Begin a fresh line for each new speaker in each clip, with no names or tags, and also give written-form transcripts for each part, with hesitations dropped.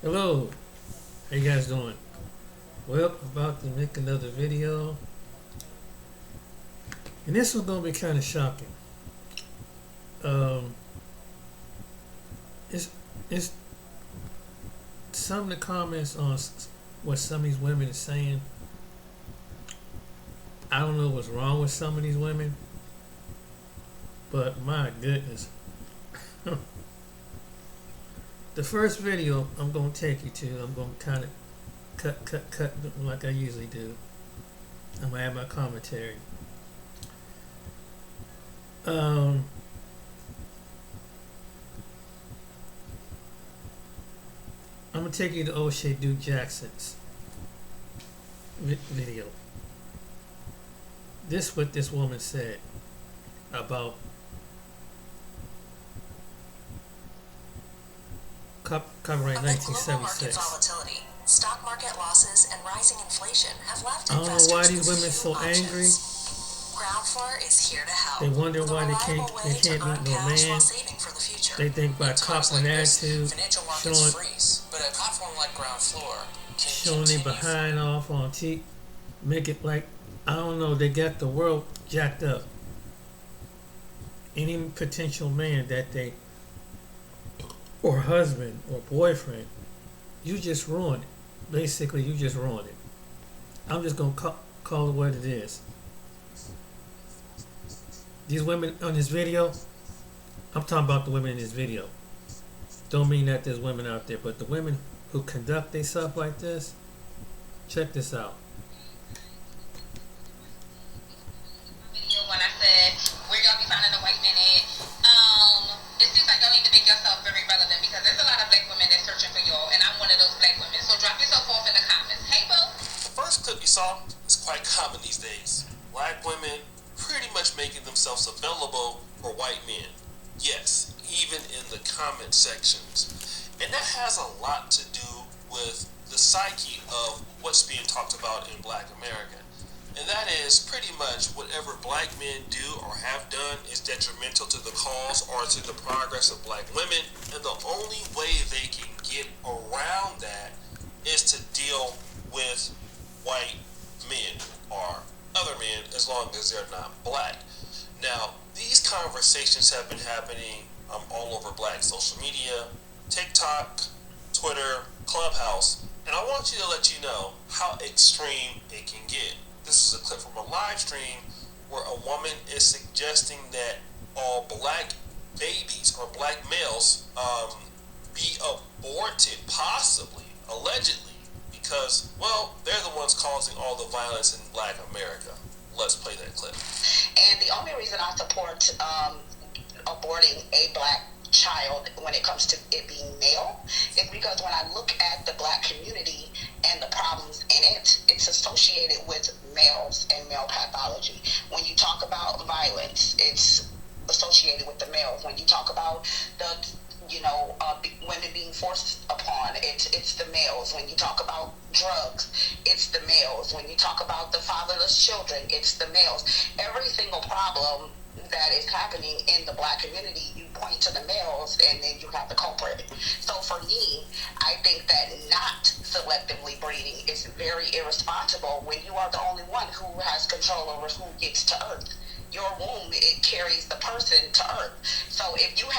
Hello, how you guys doing? Well, I'm about to make another video, and this one's gonna be kind of shocking. Um, it's it's some of the comments on what some of these women are saying. I don't know what's wrong with some of these women, but my goodness. The first video I'm gonna take you to, I'm gonna kind of cut like I usually do. I'm gonna add my commentary. Um, I'm gonna take you to OShea Jackson's video. This is what this woman said about copyright 1976.
Volatility, stock market losses, and rising inflation have left
I don't know why these women are so angry.
Ground floor is here to help.
They wonder why they can't meet no man. They think by copping attitude, showing their behind off on cheap, make it like, I don't know, they got the world jacked up. Any potential man that they, or husband or boyfriend, you just ruined it. Basically, you just ruined it. I'm just gonna call it what it is. These women on this video, I'm talking about the women in this video. Don't mean that there's women out there, but the women who conduct themselves like this, check this out.
When I said, where y'all be finding the white men at, it seems like y'all need to make yourself very relevant because there's a lot of black women that's searching for y'all, and I'm one of those black women. So drop yourself off in the comments. Hey, boo.
The first clip you saw is quite common these days. Black women pretty much making themselves available for white men. Yes, even in the comment sections. And that has a lot to do with the psyche of what's being talked about in Black America. And that is pretty much whatever black men do or have done is detrimental to the cause or to the progress of black women. And the only way they can get around that is to deal with white men or other men as long as they're not black. Now, these conversations have been happening all over black social media, TikTok, Twitter, Clubhouse, and I want you to let you know how extreme it can get. This is a clip from a live stream where a woman is suggesting that all black babies or black males be aborted, possibly, allegedly, because, well, they're the ones causing all the violence in Black America. Let's play that clip.
And the only reason I support aborting a black child when it comes to it being male is because when I look at the black community and the problems in it, it's associated with males and male pathology. When you talk about violence, it's associated with the males. When you talk about the women being forced upon, it's the males. When you talk about drugs, it's the males. When you talk about the fatherless children, it's the males. Every single problem that is happening in the black community, you point to the males and then you have the culprit. So for me, I think that not selectively breeding is very irresponsible when you are the only one who has control over who gets to earth. Your womb, it carries the person to earth. So if you're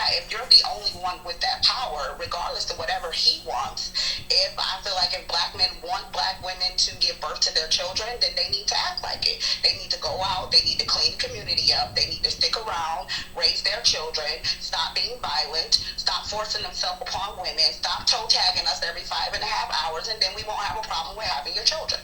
the only one with that power, regardless of whatever he wants, I feel like if black men want black women to give birth to their children, then they need to act like it. They need to go out, they need to clean the community up, they need to stick around, raise their children, stop being violent, stop forcing themselves upon women, stop toe tagging us every 5.5 hours, and then we won't have a problem with having your children.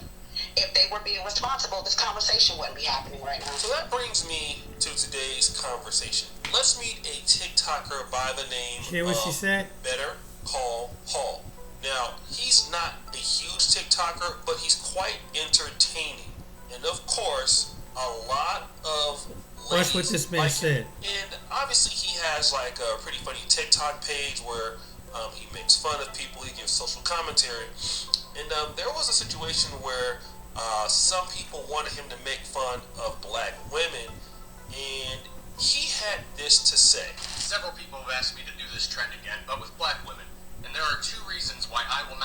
If they were being responsible, this conversation wouldn't be happening right now.
So that brings me to today's conversation. Let's meet a TikToker by the name of Better Call Paul. Now, he's not a huge TikToker, but he's quite entertaining. And of course, a lot of
watch what this man said.
And obviously he has like a pretty funny TikTok page where he makes fun of people, he gives social commentary. And there was a situation where some people wanted him to make fun of black women, and he had this to say.
Several people have asked me to do this trend again, but with black women. And there are two reasons why I will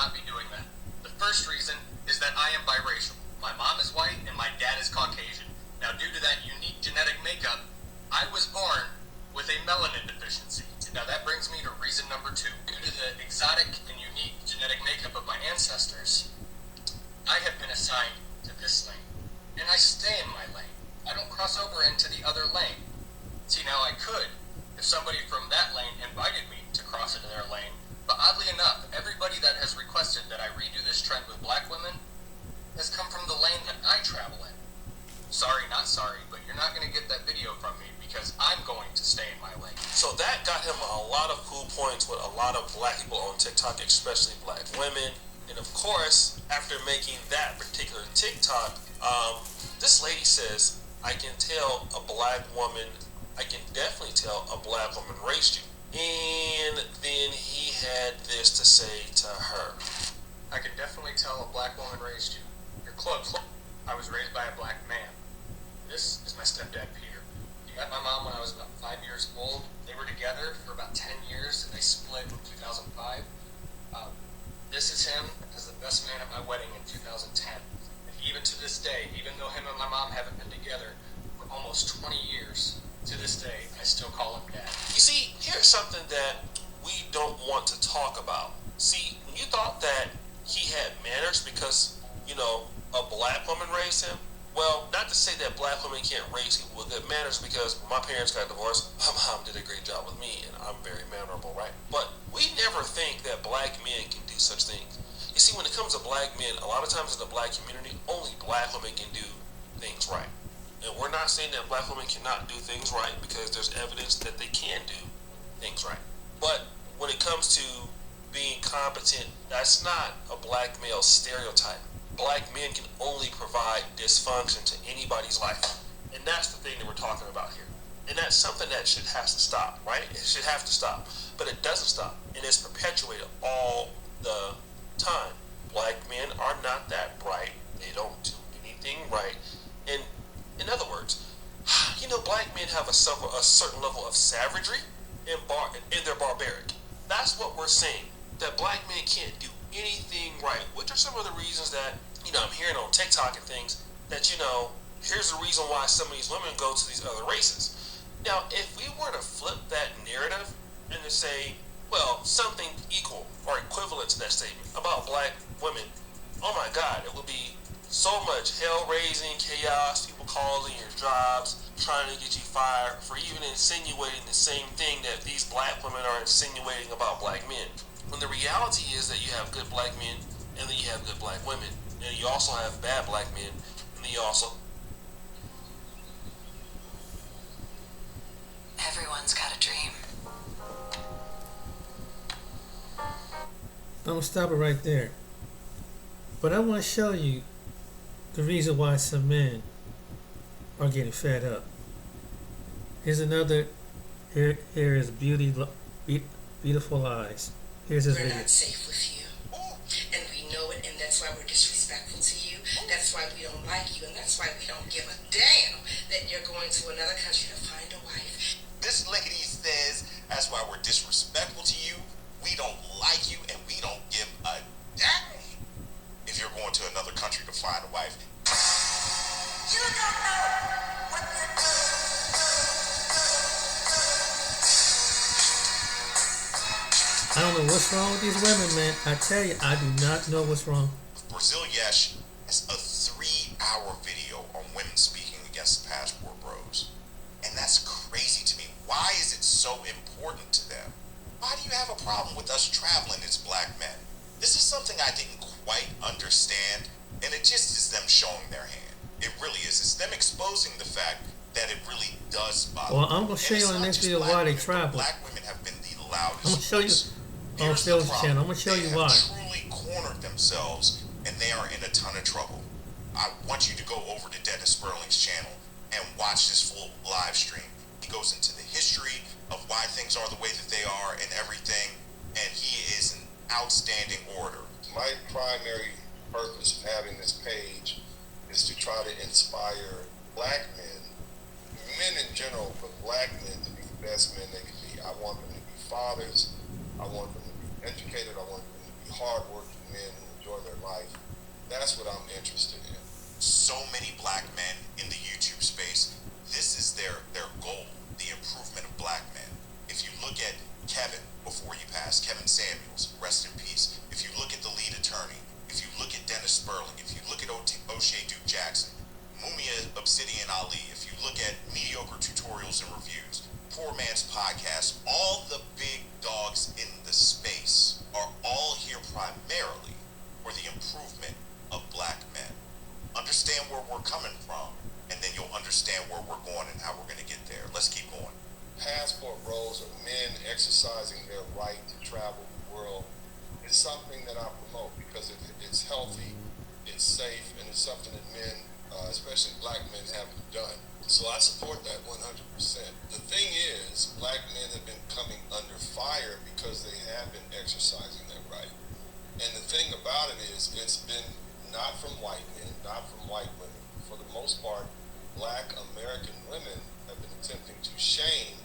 people on TikTok, especially black women. And of course, after making that particular TikTok, this lady says, I can definitely tell a black woman raised you. And then he had this to say to her.
I can definitely tell a black woman raised you. You're close. I was raised by a black man. This is my stepdad, Peter. He met my mom when I was about 5 years old. They were together for about 10 years, and they split in 2005. This is him as the best man at my wedding in 2010. And even to this day, even though him and my mom haven't been together for almost 20 years, to this day, I still call him dad.
You see, here's something that we don't want to talk about. See, when you thought that he had manners because, a black woman raised him, well, not to say that black women can't raise people with good manners, because when my parents got divorced, my mom did a great job with me, and I'm very mannerable, right? But we never think that black men can do such things. You see, when it comes to black men, a lot of times in the black community, only black women can do things right. And we're not saying that black women cannot do things right, because there's evidence that they can do things right. But when it comes to being competent, that's not a black male stereotype. Black men can only provide dysfunction to anybody's life. And that's the thing that we're talking about here. And that's something that has to stop, right? It should have to stop. But it doesn't stop. And it's perpetuated all the time. Black men are not that bright. They don't do anything right. And in other words, black men have a certain level of savagery and they're barbaric. That's what we're saying. That black men can't do anything right, which are some of the reasons that, I'm hearing on TikTok and things that, here's the reason why some of these women go to these other races. Now, if we were to flip that narrative and to say, well, something equal or equivalent to that statement about black women, oh my God, it would be so much hell-raising, chaos, people calling your jobs, trying to get you fired for even insinuating the same thing that these black women are insinuating about black men. When the reality is that you have good black men, and then you have good black women, and you also have bad black men, and then you also...
Everyone's got a dream.
I'm going to stop it right there. But I want to show you the reason why some men are getting fed up. Here's another. Here is beautiful eyes. Here's his
We're
video.
not safe with you, and we know it, and that's why we're disrespectful to you. That's why we don't like you, and that's why we don't give a damn that you're going to another country to find a wife.
This lady says that's why we're disrespectful to you. We don't like you, and we don't give a damn if you're going to another country to find a wife.
You don't know what you're doing.
I don't know what's wrong with these women, man. I tell you, I do not know what's wrong.
Brazil Yesh has a 3-hour video on women speaking against the passport bros. And that's crazy to me. Why is it so important to them? Why do you have a problem with us traveling as black men? This is something I didn't quite understand, and it just is them showing their hand. It really is. It's them exposing the fact that it really does bother.
Well, I'm going to show you on the next video why they travel.
Black women have been the loudest.
I'm going to show you on Phil's channel. I'm going to show you why.
They have truly cornered themselves, and they are in a ton of trouble. I want you to go over to Dennis Sperling's channel and watch this full live stream. He goes into the history of why things are the way that they are and everything, and he is an outstanding orator.
My primary purpose of having this page is to try to inspire black men in general, but black men to be the best men they can be. I want them to be fathers. I want them to be educated. I want them to be hardworking men who enjoy their life. That's what I'm interested in.
So many black men in the YouTube space, this is their goal, the improvement of black men. If you look at Kevin, before he passed, Kevin Samuels, rest in peace. If you look at the lead attorney, if you look at Dennis Sperling, if you look at OShea Jackson, Mumia Obsidian Ali, if you look at Mediocre Tutorials and Reviews, Poor Man's Podcast, all the big dogs in the space are all here primarily for the improvement of black men. Understand where we're coming from, and then you'll understand where we're going and how we're going to get there. Let's keep going.
Passport bros are men exercising their right to travel something that men, especially black men, haven't done. So I support that 100%. The thing is, black men have been coming under fire because they have been exercising that right. And the thing about it is, it's been not from white men, not from white women. For the most part, black American women have been attempting to shame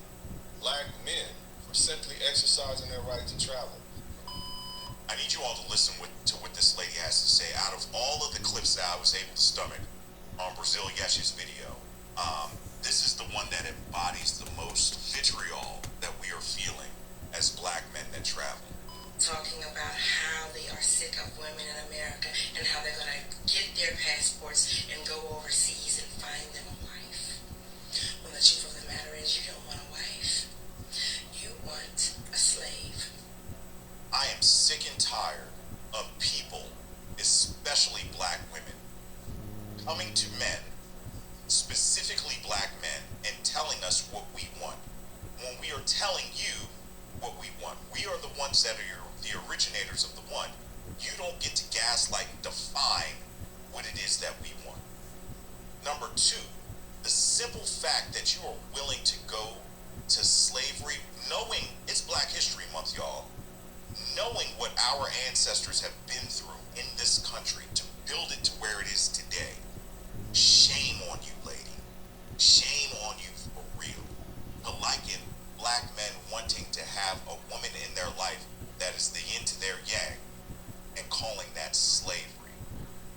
black men for simply exercising their right to travel.
I need you all to listen to what this lady has to say. Out of all of the clips that I was able to stomach on Brazil Yesha's video, this is the one that embodies the most vitriol that we are feeling as black men that travel.
Talking about how they are sick of women in America and how they're going to get their passports and go overseas and find them a wife. When the truth of the matter is, you don't want a wife. You want a slave.
I am sick and tired of people, especially black women, coming to men, specifically black men, and telling us what we want, when we are telling you what we want. We are the ones that are the originators of the one. You don't get to gaslight and define what it is that we want. Number two, the simple fact that you are willing to go to slavery, knowing it's Black History Month, y'all, knowing what our ancestors have been through in this country to build it to where it is today. Shame on you, lady. Shame on you for real. But like in black men wanting to have a woman in their life that is the yin to their yang and calling that slavery.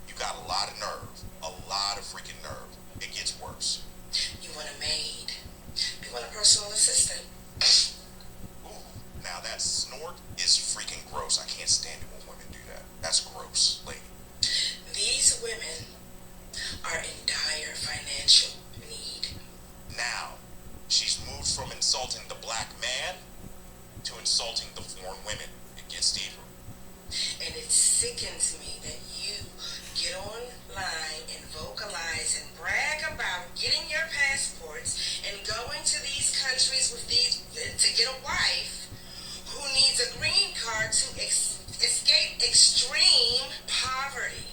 You got a lot of nerve, a lot of freaking nerve. It gets worse.
You want a maid. You want a personal assistant.
Ooh, now that snort is freaking gross. I can't stand it when women do that. That's gross, lady.
These women are in dire financial need.
Now, she's moved from insulting the black man to insulting the foreign women. It gets deeper.
And it sickens me that you get online and vocalize and brag about getting your passports and going to these countries with these to get a wife who needs a green card to escape extreme poverty.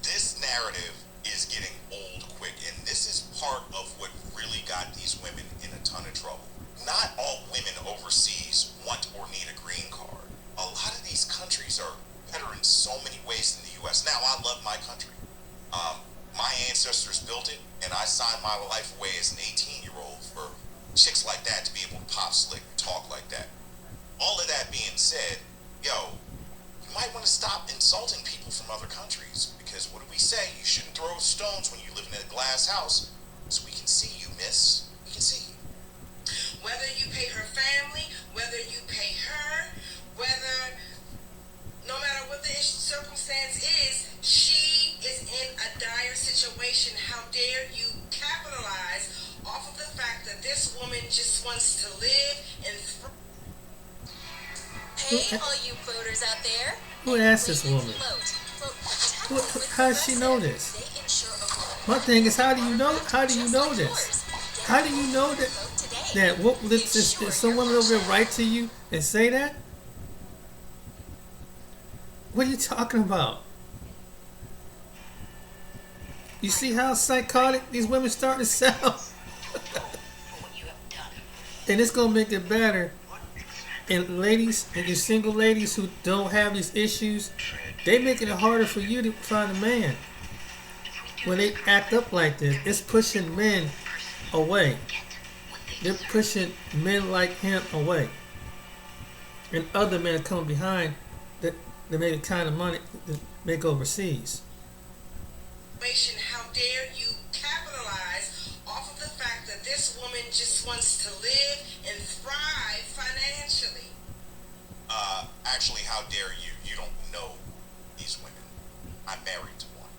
This narrative is getting old quick, and this is part of what really got these women in a ton of trouble. Not all women overseas want or need a green card. A lot of these countries are better in so many ways than the U.S. Now, I love my country. My ancestors built it, and I signed my life away as an 18-year-old for chicks like that to be able to pop slick and talk like that. All of that being said, yo, you might want to stop insulting people from other countries, because what do we say? You shouldn't throw stones when you live in a glass house, so we can see you, miss. We can see you.
Whether you pay her family, whether you pay her, whether, no matter what the circumstance is, she is in a dire situation. How dare you capitalize off of the fact that this woman just wants to live and
Hey, all you floaters out there.
Who asked this woman? How does she know this? My thing is, how do you know? How do you know this? How do you know that what did some woman over there write to you and say that? What are you talking about? You see how psychotic these women starting to sound? And it's gonna make it better. And ladies, and you single ladies who don't have these issues, they making it harder for you to find a man. When they act up like this, it's pushing men away. They're pushing men like him away. And other men are coming behind that they make the kind of money to make overseas.
How dare you capitalize off of the fact that this woman just wants to live and thrive financially?
Actually, how dare you? You don't know these women. I'm married to one.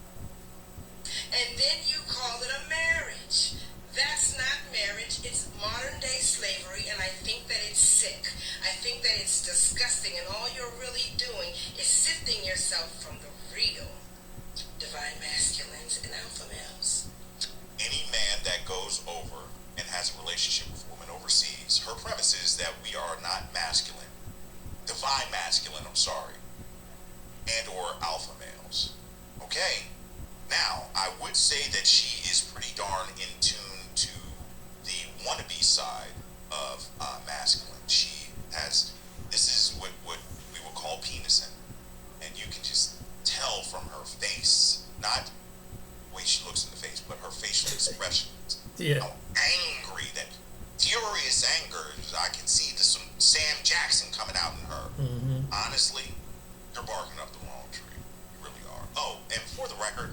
And then you call it a marriage. That's not marriage. It's modern day slavery, and I think that it's sick. I think that it's disgusting, and all you're really doing is sifting yourself from the real divine masculines and alpha males.
Any man that goes over and has a relationship with a woman overseas, her premise is that we are not masculine. Divine masculine, I'm sorry. And or alpha males. Okay? Now, I would say that she is pretty darn in tune to the wannabe side of masculine. She has, this is what we would call penising. And you can just tell from her face, not the way she looks in the face, but her facial expressions.
Yeah.
How angry, that furious anger. I can see some Sam Jackson coming out in her.
Mm-hmm.
Honestly, you're barking up the wrong tree. You really are. Oh, and for the record,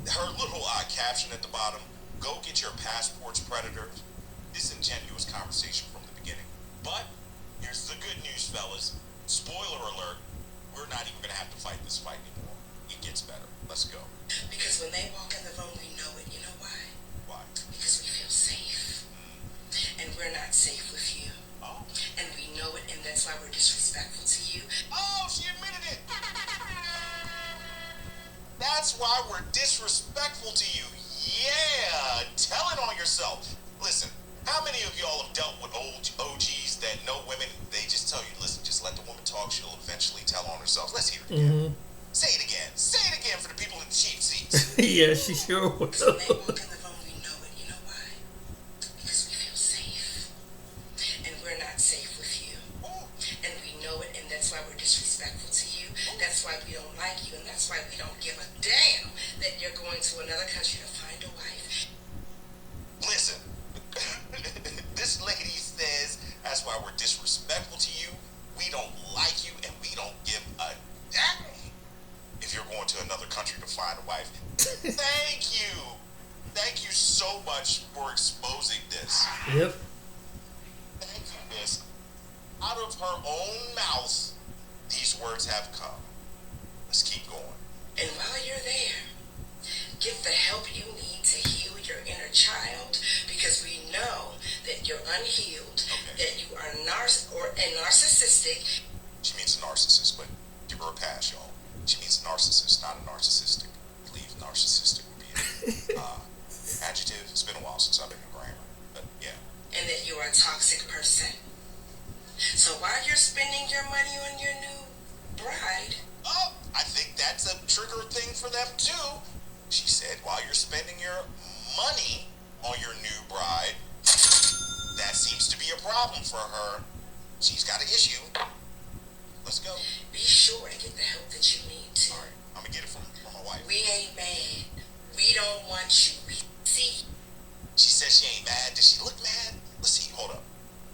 her little caption at the bottom, "Go get your passports, predators." Disingenuous conversation from the beginning. But here's the good news, fellas. Spoiler alert, we're not even going to have to fight this fight anymore. It gets better. Let's go.
Because when they walk in the room, we know it. You know why?
Why?
Because we feel safe. And we're not safe with you.
Oh.
And we know it, and that's why we're disrespectful to you.
Oh, she admitted it. That's why we're disrespectful to you. Yeah, tell it on yourself. Listen, how many of y'all have dealt with old OGs that know women, they just tell you, listen, just let the woman talk, she'll eventually tell on herself. Let's hear it again.
Mm-hmm.
Say it again. Say it again for the people in the cheap seats.
Yeah, she sure will.
So when they walk in the room, we know it. You know why? Because we feel safe. And we're not safe with you. And we know it, and that's why we're disrespectful to you. That's why we don't like you, and that's why we don't give a damn that you're going to another country to find a wife.
Listen, this lady says that's why we're disrespectful to you. We don't like you, and we don't give a damn if you're going to another country to find a wife. Thank you. Thank you so much for exposing this.
Yep.
Thank you, Miss. Out of her own mouth, these words have come. Let's keep going.
And while you're there, get the help you need to heal your inner child, because we know that you're unhealed, that you are narcissistic.
She means a narcissist, but give her a pass, y'all. She means a narcissist, not a narcissistic. I believe narcissistic would be an adjective. It's been a while since I've been in grammar, but yeah.
And that you're a toxic person. So while you're spending your money on your new bride,
Oh, I think that's a trigger thing for them too. She said, while you're spending your money on your new bride, that seems to be a problem for her. She's got an issue. Let's go.
be sure to get the help that you need to.
All right, I'm gonna get it from my wife.
We ain't mad. We don't want you. We see.
She says she ain't mad. Does she look mad? Let's see. Hold up.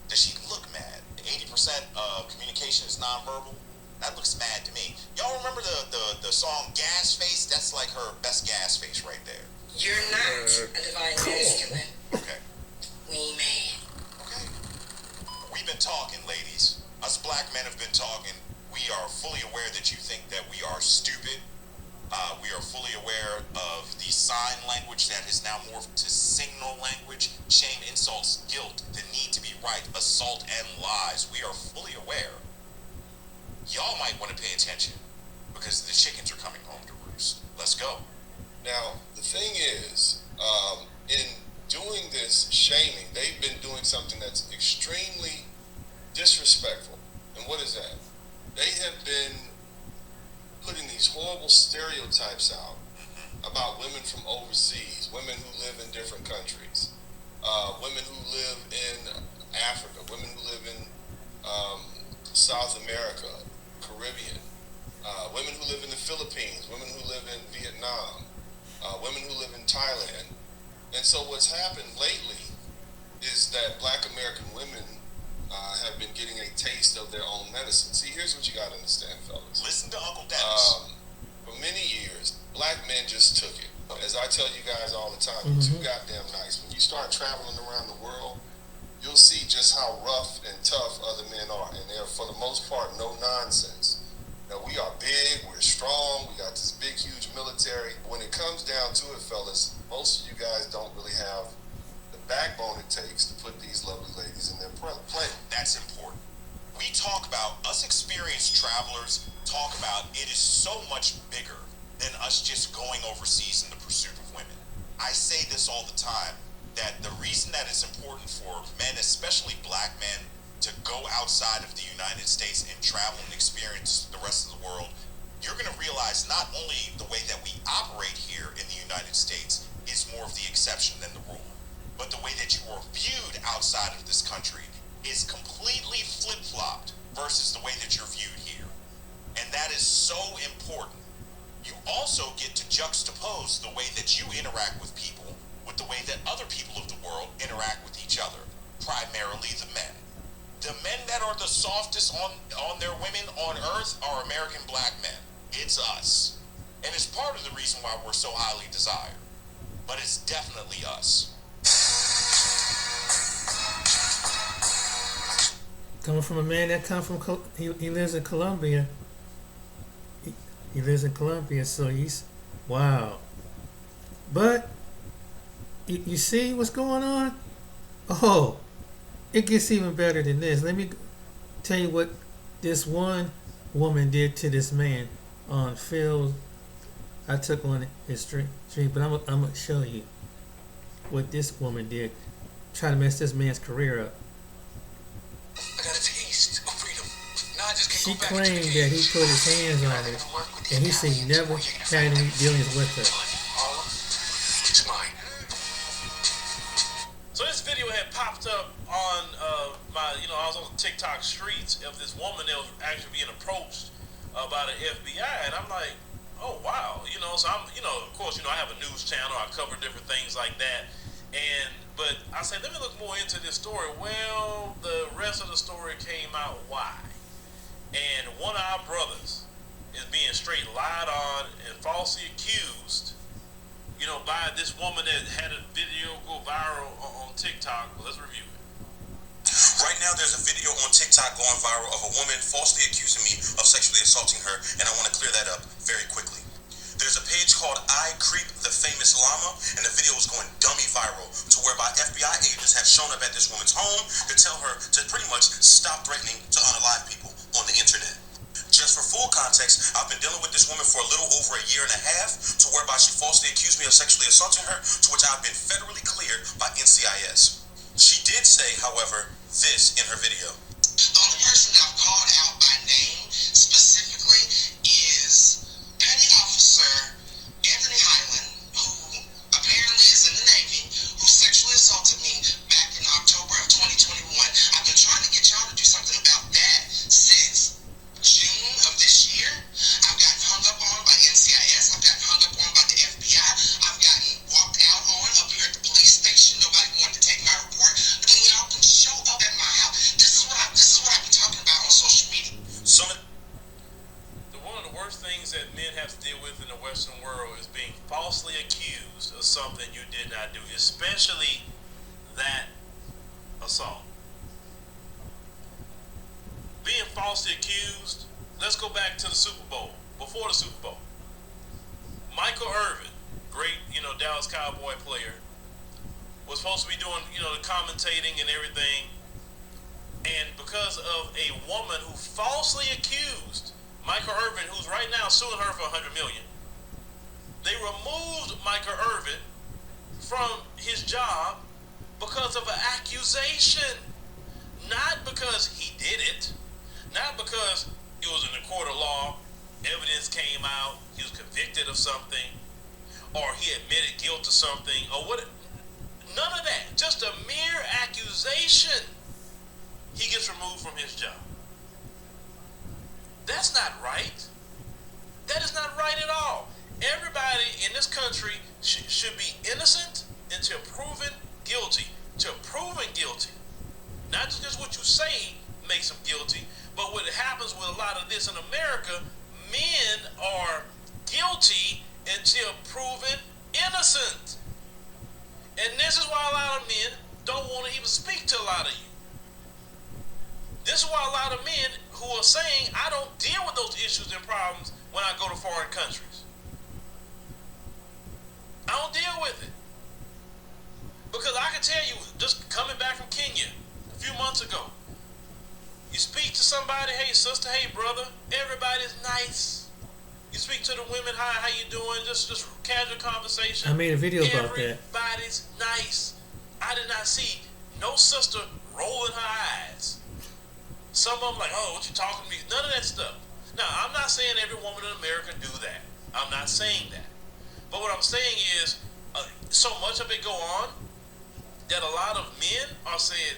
Does she look mad? 80% of communication is nonverbal. That looks mad to me. Y'all remember the song Gas Face? That's like her best gas face right there.
You're not a divine masculine.
Okay.
We ain't mad.
Okay. We've been talking, ladies. Us black men have been talking. We are fully aware that you think that we are stupid. We are fully aware of the sign language that has now morphed to signal language. Shame, insults, guilt, the need to be right, assault, and lies. We are fully aware. Y'all might want to pay attention because the chickens are coming home to roost. Let's go.
Now, the thing is, in doing this shaming, they've been doing something that's extremely disrespectful. And what is that? They have been putting these horrible stereotypes out about women from overseas, women who live in different countries, women who live in Africa, women who live in South America, Caribbean, women who live in the Philippines, women who live in Vietnam, women who live in Thailand. And so what's happened lately is that black American women have been getting a taste of their own medicine. See, here's what you got to understand, fellas.
Listen to Uncle Dennis.
For many years, black men just took it. As I tell you guys all the time, you're too goddamn nice. When you start traveling around the world, you'll see just how rough and tough other men are. And they're, for the most part, no nonsense. Now, we are big, we're strong, we got this big, huge military. When it comes down to it, fellas, most of you guys don't really have the backbone it takes to put these lovely ladies in their place.
That's important. We talk about, us experienced travelers talk about it is so much bigger than us just going overseas in the pursuit of women. I say this all the time, that the reason that it's important for men, especially black men, to go outside of the United States and travel and experience the rest of the world, you're going to realize realize not only the way that we operate here in the United States is more of the exception than the rule, but the way that you are viewed outside of this country is completely flip-flopped versus the way that you're viewed here. And that is so important. You also get to juxtapose the way that you interact with people with the way that other people of the world interact with each other, primarily the men. The men that are the softest on their women on earth are American black men. It's us. And it's part of the reason why we're so highly desired. But it's definitely us.
Coming from a man that comes from, he lives in Colombia. He lives in Colombia, so he's, wow. But, you see what's going on? Oh, it gets even better than this. Let me tell you what this one woman did to this man on field. I took on his street, but I'm gonna show you what this woman did. Try to mess this man's career up.
I got a taste of freedom. Now I just
She
can't go back
claimed
to
that he put his hands on her, and he said he never had any dealings with her.
It's mine.
So this video had popped up on I was on the TikTok streets of this woman that was actually being approached by the FBI, and I'm like, oh wow, so I'm, of course, I have a news channel, I cover different things like that, but I said, let me look more into this story. Well, the rest of the story came out why, and one of our brothers is being straight lied on and falsely accused, by this woman that had a video go viral on TikTok. Well, let's review it.
Right now, there's a video on TikTok going viral of a woman falsely accusing me of sexually assaulting her, and I want to clear that up very quickly. There's a page called I Creep the Famous Llama, and the video is going dummy viral to whereby FBI agents have shown up at this woman's home to tell her to pretty much stop threatening to unalive people on the internet. Just for full context, I've been dealing with this woman for a little over a year and a half, to whereby she falsely accused me of sexually assaulting her, to which I've been federally cleared by NCIS. She did say, however, this in her video.
The only person that I've called out by name specifically is Petty Officer Anthony Highland, who apparently is in the Navy, who sexually assaulted me back in October of 2021. I've been trying to get y'all to do something about that since June of this year. I've gotten hung up on by NCIS. I've gotten hung up on by the FBI. I've gotten walked out on up here at the police station. Nobody wanted to take my report. But then y'all can show up at my house. This is what I've been talking about on social media.
One of the worst things that men have to deal with in the Western world is being falsely accused of something you did not do, especially that assault. Being falsely accused, let's go back to the Super Bowl, before the Super Bowl. Michael Irvin, great, Dallas Cowboy player, was supposed to be doing, the commentating and everything, and because of a woman who falsely accused Michael Irvin, who's right now suing her for $100 million, they removed Michael Irvin from his job because of an accusation, not because he did it, not because it was in the court of law, evidence came out, he was convicted of something, or he admitted guilt to something, or what. None of that. Just a mere accusation. He gets removed from his job. That's not right. That is not right at all. Everybody in this country should be innocent until proven guilty. Till proven guilty. Not just what you say makes them guilty, but what happens with a lot of this in America, men are guilty until proven innocent. And this is why a lot of men don't want to even speak to a lot of you. This is why a lot of men who are saying, I don't deal with those issues and problems when I go to foreign countries. I don't deal with it. Because I can tell you, just coming back from Kenya a few months ago, you speak to somebody, hey sister, hey brother, everybody's nice. You speak to the women, hi, how you doing? Just casual conversation.
I made a video about that.
Everybody's nice. I did not see no sister rolling her eyes. Some of them like, oh, what you talking to me? None of that stuff. Now, I'm not saying every woman in America do that. I'm not saying that. But what I'm saying is, so much of it go on that a lot of men are saying,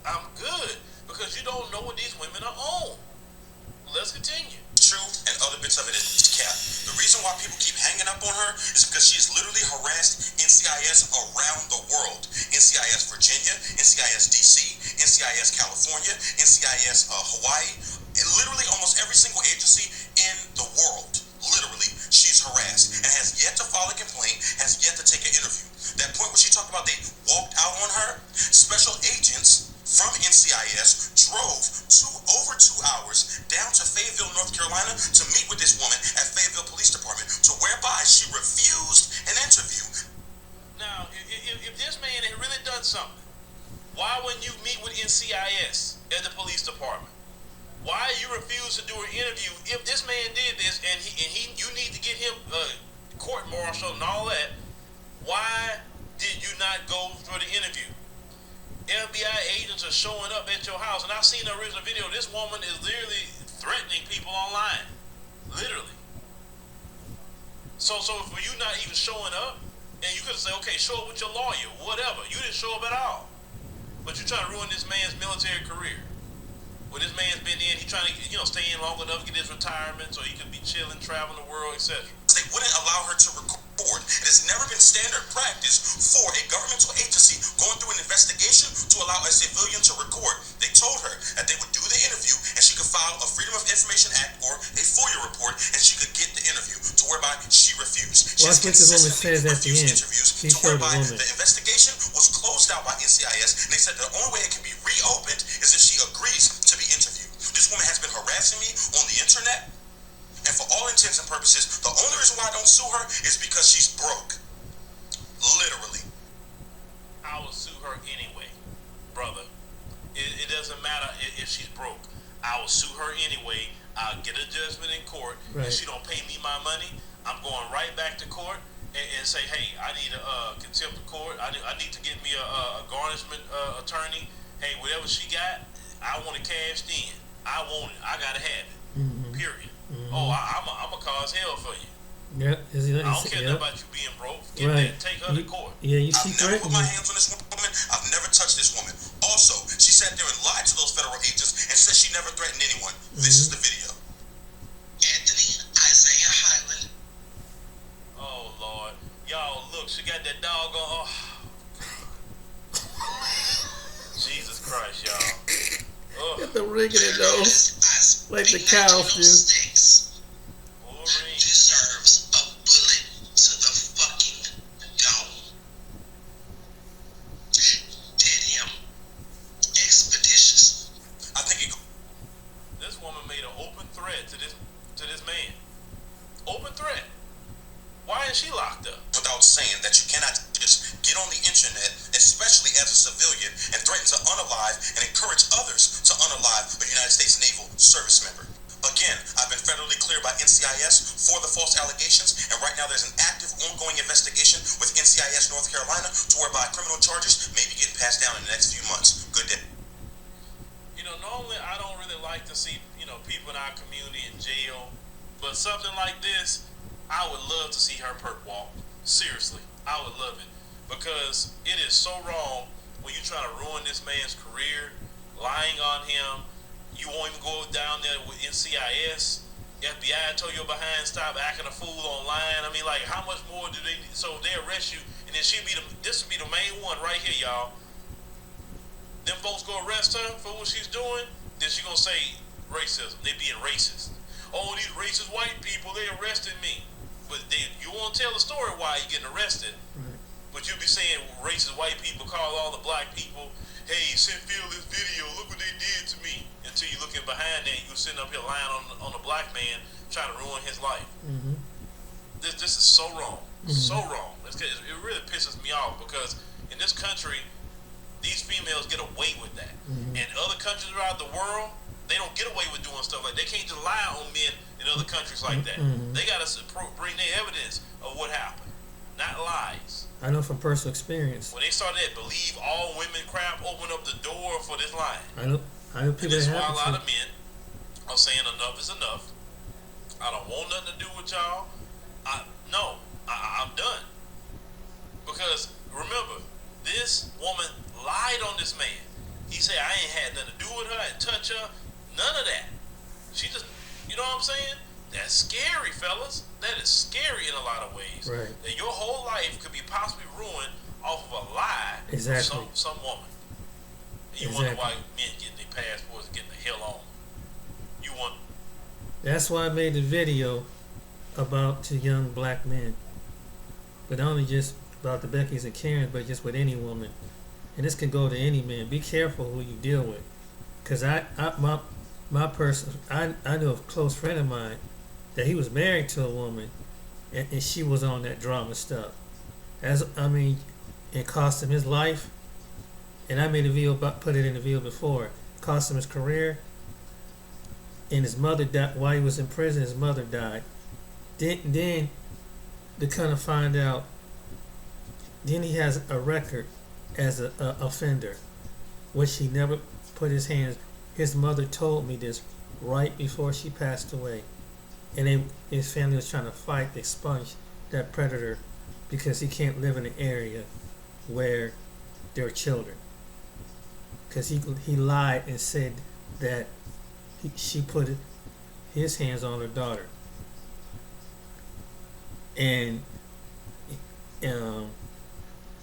I'm good, because you don't know what these women are on. Let's continue.
True, and other bits of it is cap. The reason why people keep hanging up on her is because she has literally harassed NCIS around the world. NCIS Virginia, NCIS DC, NCIS California, NCIS Hawaii, and literally almost every single agency in the world. Literally, she's harassed and has yet to file a complaint, has yet to take an interview. That point where she talked about they walked out on her, special agents from NCIS drove over 2 hours down to Fayetteville, North Carolina to meet with this woman at Fayetteville Police Department, to whereby she refused an interview.
Now, if this man had really done something, why wouldn't you meet with NCIS at the police department? Why you refuse to do an interview if this man did this and you need to get him court-martialed and all that? Why did you not go for the interview? FBI agents are showing up at your house, and I've seen the original video. This woman is literally threatening people online, literally. So for you not even showing up, and you could have said, okay, show up with your lawyer, whatever. You didn't show up at all, but you're trying to ruin this man's military career. Well, this man's been in, he's trying to, stay in long enough to get his retirement so he could be chilling, traveling the world, etc.
They wouldn't allow her to record. It has never been standard practice for a governmental agency going through an investigation to allow a civilian to record. They told her that they would do the interview and she could file a Freedom of Information Act or a FOIA report and she could get the interview, to whereby she refused.
Well, I think this woman says at the end,
to whereby the investigation was closed out by NCIS, and they said the only way it can be reopened is if she agrees to be interviewed. This woman has been harassing me on the internet, and for all intents and purposes, the only reason why I don't sue her is because she's broke. Literally.
I will sue her anyway, brother. It doesn't matter if she's broke. I will sue her anyway. I'll get a judgment in court.
Right.
If she don't pay me my money, I'm going right back to court and say, hey, I need a contempt of court. I need to get me a garnishment attorney. Hey, whatever she got, I want it cashed in. I want it. I gotta have it.
Mm-hmm.
Period.
Mm-hmm.
Oh, I'm a cause hell for you.
Yep.
I don't care nothing about you being broke. Get
Right.
that. Take her to court.
Yeah, you
I've
see
never put my
threatening.
hands on this woman. I've never touched this woman. Also, she sat there and lied to those federal agents and said she never threatened anyone. This is the video.
Anthony Isaiah Highland.
Oh Lord, y'all look, she got that dog on. Oh. Jesus Christ, y'all.
Got the ring in it though, like the cows do.
Wolverine.
Deserves a bullet to the fucking dome. Did him expeditious.
I think
This woman made an open threat to this man. Open threat. Why is she locked up?
without saying that you cannot just get on the internet, especially as a civilian, and threaten to unalive and encourage others to unalive a United States Naval service member. Again, I've been federally cleared by NCIS for the false allegations, and right now there's an active ongoing investigation with NCIS North Carolina to whereby criminal charges may be getting passed down in the next few months. Good day.
You know, normally I don't really like to see, people in our community in jail, but something like this, I would love to see her perk walk. Seriously, I would love it, because it is so wrong when you try to ruin this man's career, lying on him. You won't even go down there with NCIS. FBI told you behind, stop acting a fool online. I mean, like, how much more do they need? So they arrest you, and then this will be the main one right here, y'all. Them folks go arrest her for what she's doing, then she gonna say racism. They being racist. Oh, these racist white people, they arrested me. But you won't tell the story why you're getting arrested.
Right.
But you'll be saying racist white people call all the black people, hey, send Phil this video, look what they did to me. Until you're looking behind there, you're sitting up here lying on a black man trying to ruin his life.
Mm-hmm.
This is so wrong.
Mm-hmm.
So wrong. It really pisses me off, because in this country, these females get away with that.
Mm-hmm.
In other countries around the world, they don't get away with doing stuff like that. They can't just lie on men in other countries like that.
Mm-hmm.
They got to bring their evidence of what happened, not lies.
I know from personal experience.
When they started that believe all women crap, open up the door for this line.
I know people
This is
that
why a lot
happen
of men I'm saying enough is enough. I don't want nothing to do with y'all. No, I'm done. Because remember, this woman lied on this man. He said I ain't had nothing to do with her, I didn't touch her, none of that. She just, you know what I'm saying? That's scary, fellas. That is scary in a lot of ways.
Right.
That your whole life could be possibly ruined off of a lie
Exactly.
from some woman. And you
Exactly.
wonder why men getting their passports and getting the hell on. You want.
That's why I made the video about to young black men. But not only just about the Beckys and Karens, but just with any woman. And this can go to any man. Be careful who you deal with. Because my person, I knew a close friend of mine that he was married to a woman and she was on that drama stuff. It cost him his life. And I made a video put it in the video before. It cost him his career. And his mother died while he was in prison. His mother died. Then to kind of find out, then he has a record as an offender, which he never put his hands. His mother told me this right before she passed away, and his family was trying to fight to expunge that predator because he can't live in an area where there are children. Because he lied and said that she put his hands on her daughter, and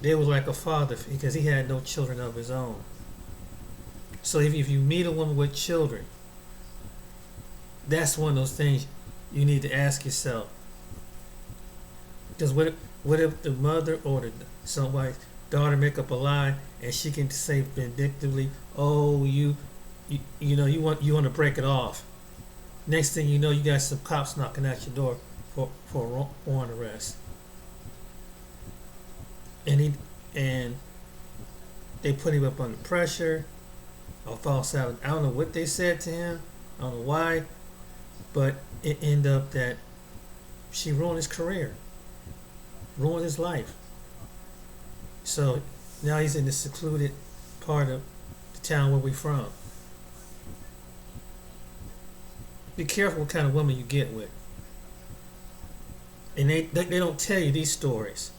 they was like a father because he had no children of his own. So if you meet a woman with children, that's one of those things you need to ask yourself. Because what if the mother or somebody's daughter make up a lie and she can say vindictively, "Oh, you want to break it off." Next thing you know, you got some cops knocking at your door for warrant arrest. And they put him up under pressure or false evidence. I don't know what they said to him. I don't know why, but it ended up that she ruined his career, ruined his life. So now he's in the secluded part of the town where we're from. Be careful what kind of woman you get with. And they don't tell you these stories.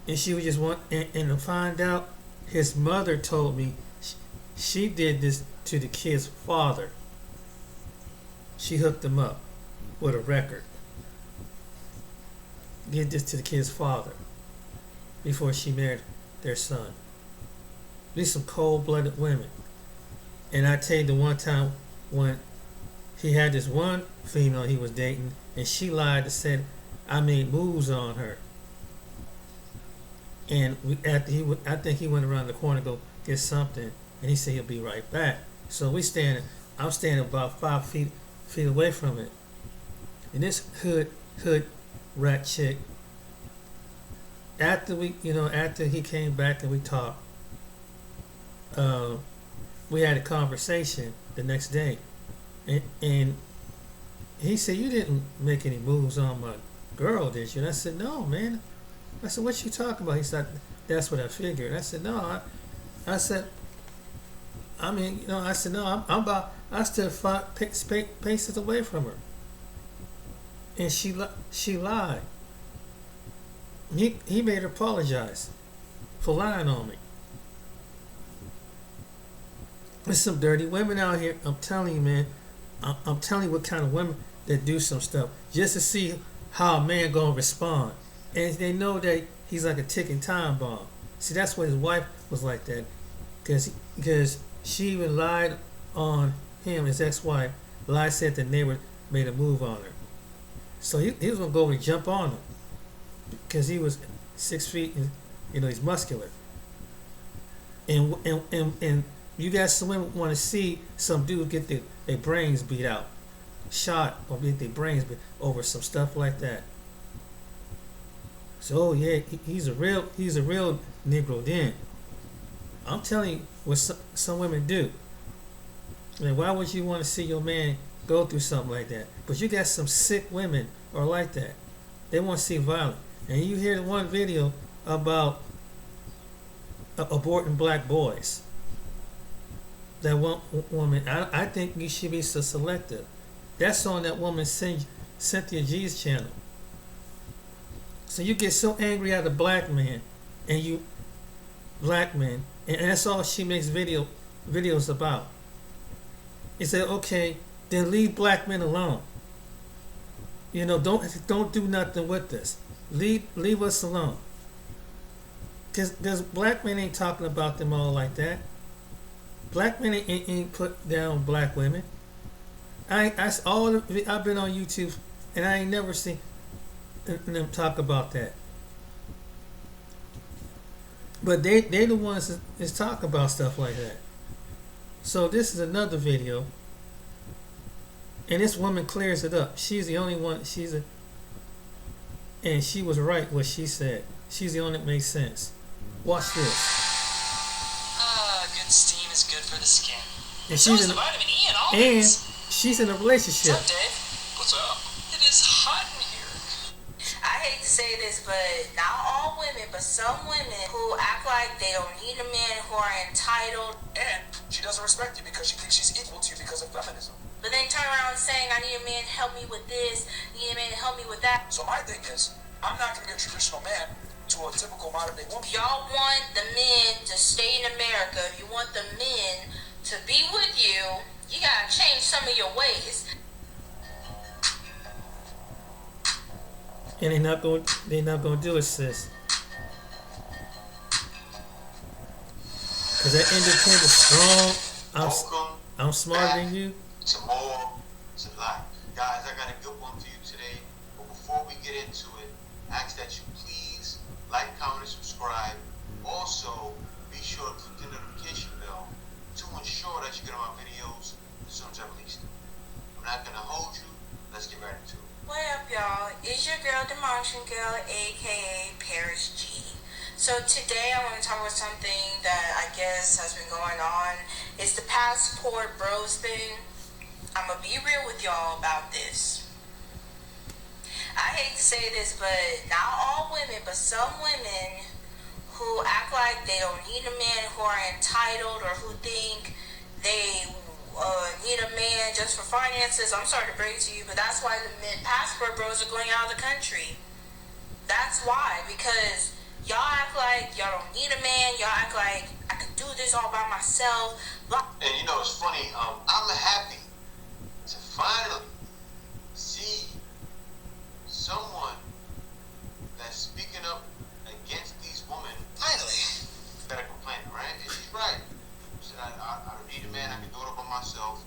And she would just want, and to find out, his mother told me she did this to the kid's father. She hooked him up with a record. Did this to the kid's father before she married their son. These some cold-blooded women. And I tell you, the one time when he had this one female he was dating, and she lied and said I made moves on her. And I think he went around the corner to go get something, and he said he'll be right back. So I'm standing about 5 feet away from it. And this hood rat chick, after he came back and we talked, we had a conversation the next day, and he said, "You didn't make any moves on my girl, did you?" And I said, "No, man." I said, "What you talking about?" He said, "That's what I figured." I said, "No." I said, "No, I stood 5 paces away from her, and she lied." He made her apologize for lying on me. There's some dirty women out here. I'm telling you, man. I'm telling you what kind of women that do some stuff just to see how a man gonna respond. And they know that he's like a ticking time bomb. See, that's why his wife was like that, because she even lied on him. His ex-wife lied, said the neighbor made a move on her. So he was gonna go over and jump on him because he was 6 feet and he's muscular. And you guys, some women want to see some dude get their brains beat out, shot, or get their brains beat over some stuff like that. So yeah, he's a real Negro. Then I'm telling you what some women do. And why would you want to see your man go through something like that? But you got some sick women are like that. They want to see violence. And you hear the one video about aborting black boys. that one woman. I think you should be so selective. That's on that woman Cynthia G's channel. So you get so angry at a black man, and you black men, and that's all she makes videos about. You say, okay, then leave black men alone. You know, don't do nothing with this. Leave us alone. Cause black men ain't talking about them all like that. Black men ain't put down black women. I've been on YouTube and I ain't never seen them talk about that. But they the ones is talking about stuff like that. So this is another video, and this woman clears it up. She's the only one. And she was right what she said. She's the only that makes sense. Watch this.
Good steam is good for the skin.
And
so is the vitamin E and all
and
these.
She's in a relationship.
What's up, Dave? What's up? It is hot in here.
I hate to say this, but not all women, but some women who act like they don't need a man, who are entitled.
And she doesn't respect you because she thinks she's equal to you because of feminism.
But then turn around saying, I need a man to help me with this, I need a man to help me with that.
So my thing is, I'm not going to be a traditional man to a typical modern day woman.
If y'all want the men to stay in America, if you want the men to be with you, you gotta change some of your ways.
And they're not gonna do it, sis. Cause that independent, strong, I'm smarter than you.
To more, to life. Guys, I got a good one for you today. But before we get into it, ask that you please like, comment, and subscribe. Also, be sure to click the notification bell to ensure that you get my videos as soon as I release them. I'm not gonna hold you. Let's get right into it.
What up, y'all? It's your girl, the Martian Girl, aka Paris G. So today I want to talk about something that I guess has been going on. It's the passport bros thing. I'm gonna be real with y'all about this. I hate to say this, but not all women, but some women who act like they don't need a man, who are entitled, or who think they need a man just for finances. I'm sorry to break it to you, but that's why the men passport bros are going out of the country. That's why, because y'all act like y'all don't need a man. Y'all act like I can do this all by myself.
And you know, it's funny. I'm happy to finally see someone that's speaking up against these women. Finally, that are complaining, right? And she's right. She said, I don't need a man. I can do it all by myself.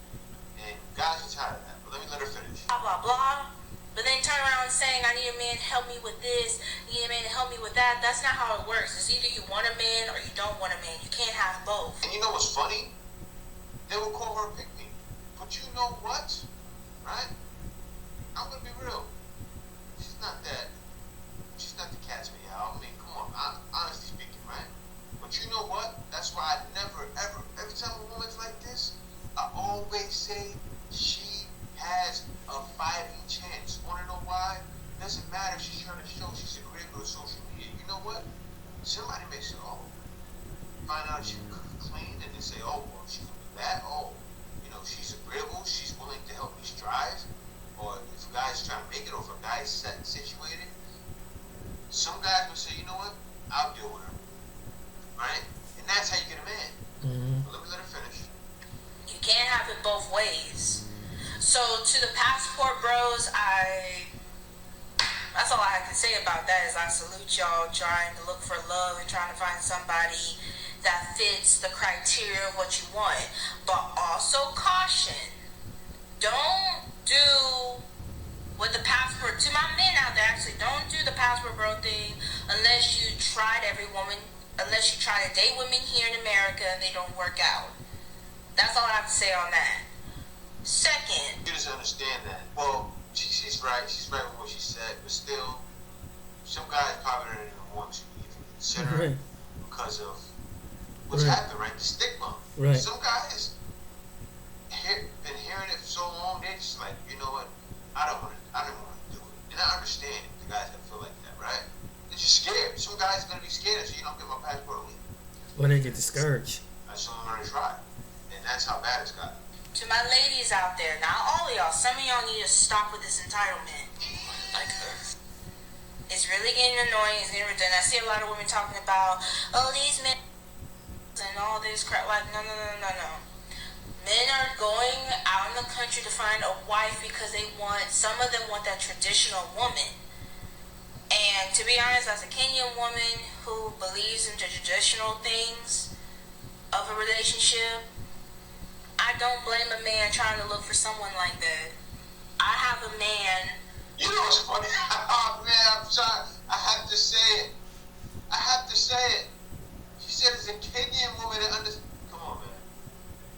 And guys are tired of that. But let me let her finish.
Blah blah blah. But then turn around saying, I need a man to help me with this, I need a man to help me with that. That's not how it works. It's either you want a man or you don't want a man. You can't have both.
And you know what's funny? They will call her a pick-me. But you know what? Right? I'm going to be real. She's not the cat's meow. I mean, come on. Honestly speaking, right? But you know what? That's why I never, ever, every time a woman's like this, I always say she has a fighting chance. Want to know why? It doesn't matter if she's trying to show she's agreeable to social media. You know what? Somebody may say, oh, find out she can cook clean, and they say, oh, well, she can do that. Oh, you know, she's agreeable. She's willing to help me strive. Or if a guy's trying to make it, or if a guy's situated, some guys will say, you know what? I'll deal with her. Right? And that's how you get a man.
Mm-hmm.
But let me let her finish.
You can't have it both ways. So to the passport bros, that's all I have to say about that is I salute y'all trying to look for love and trying to find somebody that fits the criteria of what you want. But also caution. Don't do with the passport, to my men out there actually, don't do the passport bro thing unless you tried unless you try to date women here in America and they don't work out. That's all I have to say on that. Second,
You just understand that. Well, she's right. She's right with what she said. But still, some guys probably don't even want to even consider it because of what's happened, right? The stigma.
Right.
Some guys been hearing it for so long, they're just like, you know what? I don't want to do it. And I understand the guys that feel like that, right? They're just scared. Some guys are gonna be scared, so you don't get my passport.
Or they get discouraged.
I just want to learn to try. And that's how bad it's gotten.
To my ladies out there, not all of y'all, some of y'all need to stop with this entitlement.
Like her.
It's really getting annoying. It's getting redundant. I see a lot of women talking about, oh, these men and all this crap. Like, no. Men are going out in the country to find a wife because some of them want that traditional woman. And to be honest, as a Kenyan woman who believes in the traditional things of a relationship, I don't blame a man trying to look for someone like that. I have a man.
You know what's funny? Oh man, I'm sorry. I have to say it. She said it's a Kenyan woman that understands. Come on, man.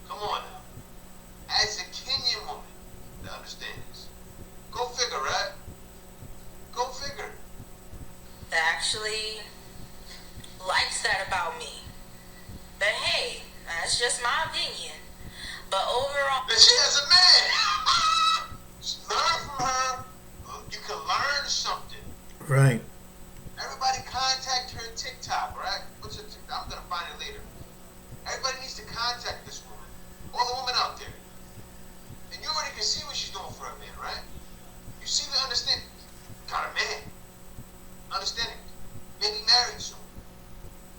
Come on now. As a Kenyan woman that understands. Go figure, right? Go figure.
That actually likes that about me. But hey, that's just my opinion. But overall,
But she has a man. Learn from her. You can learn something.
Right.
Everybody contact her TikTok, right? What's her TikTok? I'm gonna find it later. Everybody needs to contact this woman. All the women out there. And you already can see what she's doing for a man, right? You see the understanding. Got a man. Understanding. Maybe married soon.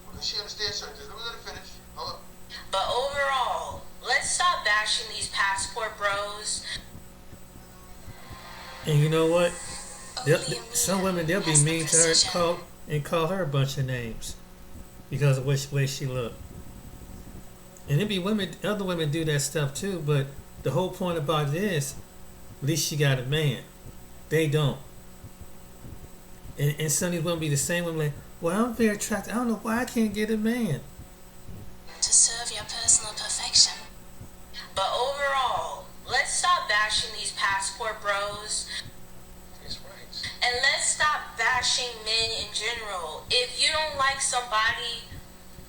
Because she understands certain things. Let me let her finish. Hold up.
but overall, let's stop bashing these passport bros.
And you know what? Some women, they'll be mean to her call her a bunch of names because of which way she looked. And it be other women do that stuff too, but the whole point about it is, at least she got a man. They don't. And some of these women be the same women like, well, I'm very attracted. I don't know why I can't get a man.
To serve your personal perfection.
But overall, let's stop bashing these passport bros.
He's right.
And let's stop bashing men in general. If you don't like somebody,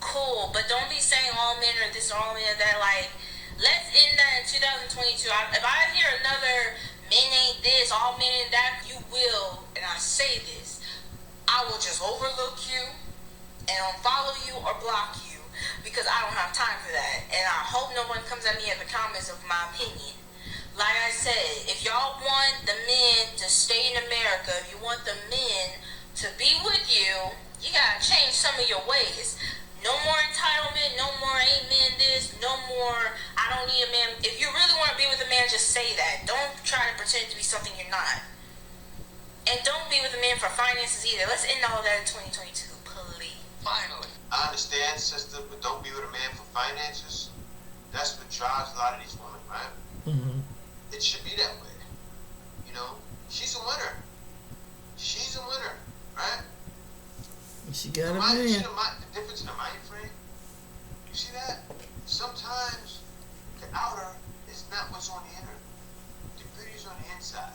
cool. But don't be saying all men are this or all men are that. Like, let's end that in 2022. If I hear another men ain't this, all men ain't that, you will, and I say this, I will just overlook you and unfollow you or block you because I don't have time for that. And I hope no one comes at me in the comments of my opinion. Like I said, if y'all want the men to stay in America, if you want the men to be with you, you gotta change some of your ways. No more entitlement, no more ain't men this, no more I don't need a man. If you really want to be with a man, just say that. Don't try to pretend to be something you're not. And don't be with a man for finances either. Let's end all that in 2022, please.
Finally.
I understand, sister, but don't be with a man for finances. That's what drives a lot of these women, right?
Mm-hmm.
It should be that way. You know, she's a winner. She's a winner, right?
She got a
You see
man.
the difference in the mind frame? You see that? Sometimes the outer is not what's on the inner. The beauty is on the inside.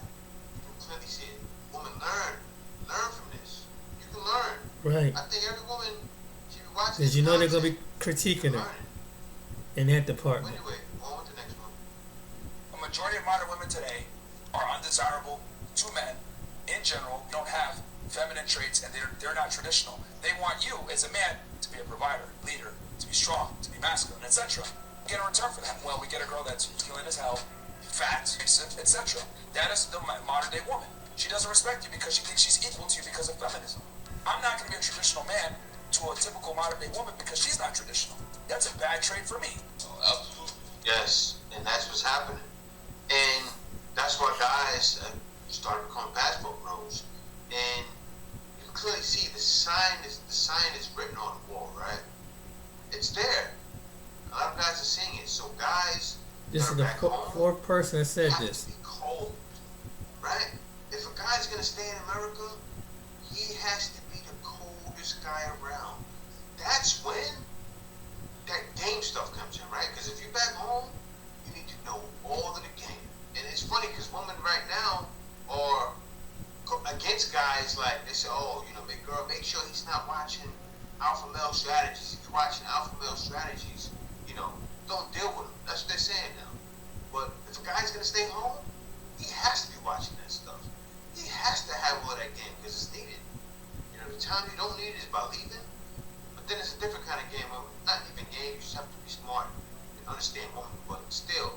You can clearly see it. Woman, learn from this. You can learn.
Right.
I think every woman should be watching.
Because you know they're going to be critiquing her in that department.
Anyway, on with the next one.
A majority of modern women today are undesirable to men. In general, don't have feminine traits, and they're not traditional. They want you as a man to be a provider, leader, to be strong, to be masculine, etc. Get a return for that. Well, we get a girl that's masculine as hell, fat, abusive, etc. That is the modern day woman. She doesn't respect you because she thinks she's equal to you because of feminism. I'm not going to be a traditional man to a typical modern day woman because she's not traditional. That's a bad trait for me.
Oh, absolutely. Yes, and that's what's happening. And that's why guys started becoming passport bros. And you can clearly see the sign is written on the wall, right? It's there. A lot of guys are seeing it. So guys,
This is the fourth person that said
have
this.
to be cold, right? If a guy's gonna stay in America, he has to be the coldest guy around. That's when that game stuff comes in, right? Because if you're back home, you need to know all of the game. And it's funny because women right now are against guys like they say, oh, you know, make sure he's not watching alpha male strategies. If you're watching alpha male strategies, you know, don't deal with him. That's what they're saying now. But if a guy's gonna stay home, he has to be watching that stuff. He has to have all that game because it's needed. You know, the time you don't need it is by leaving. But then it's a different kind of game. Not even game. You just have to be smart and understand women, but still,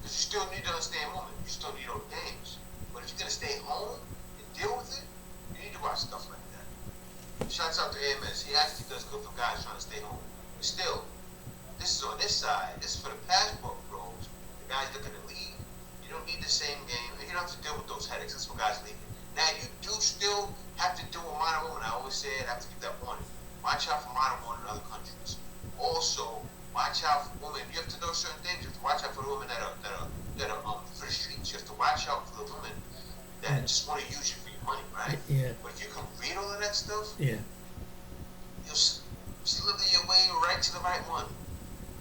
because you still need to understand women. You still need all the games. But if you're gonna stay home and deal with it, you need to watch stuff like that. Shouts out to AMS. He actually does good for guys trying to stay home. But still, this is on this side. This is for the passport bros. The guys looking to leave. You don't need the same game. You don't have to deal with those headaches. That's for guys leaving. Now you do still have to do a modern woman. I always say it. I have to keep that warning. Watch out for modern women in other countries. Also, watch out for women. You have to know certain things. You have to watch out for the women that are for the streets. You have to watch out for the women that just want to use you for your money, right?
Yeah.
But if you can read all of that stuff,
Yeah.
you'll slither your way right to the right one.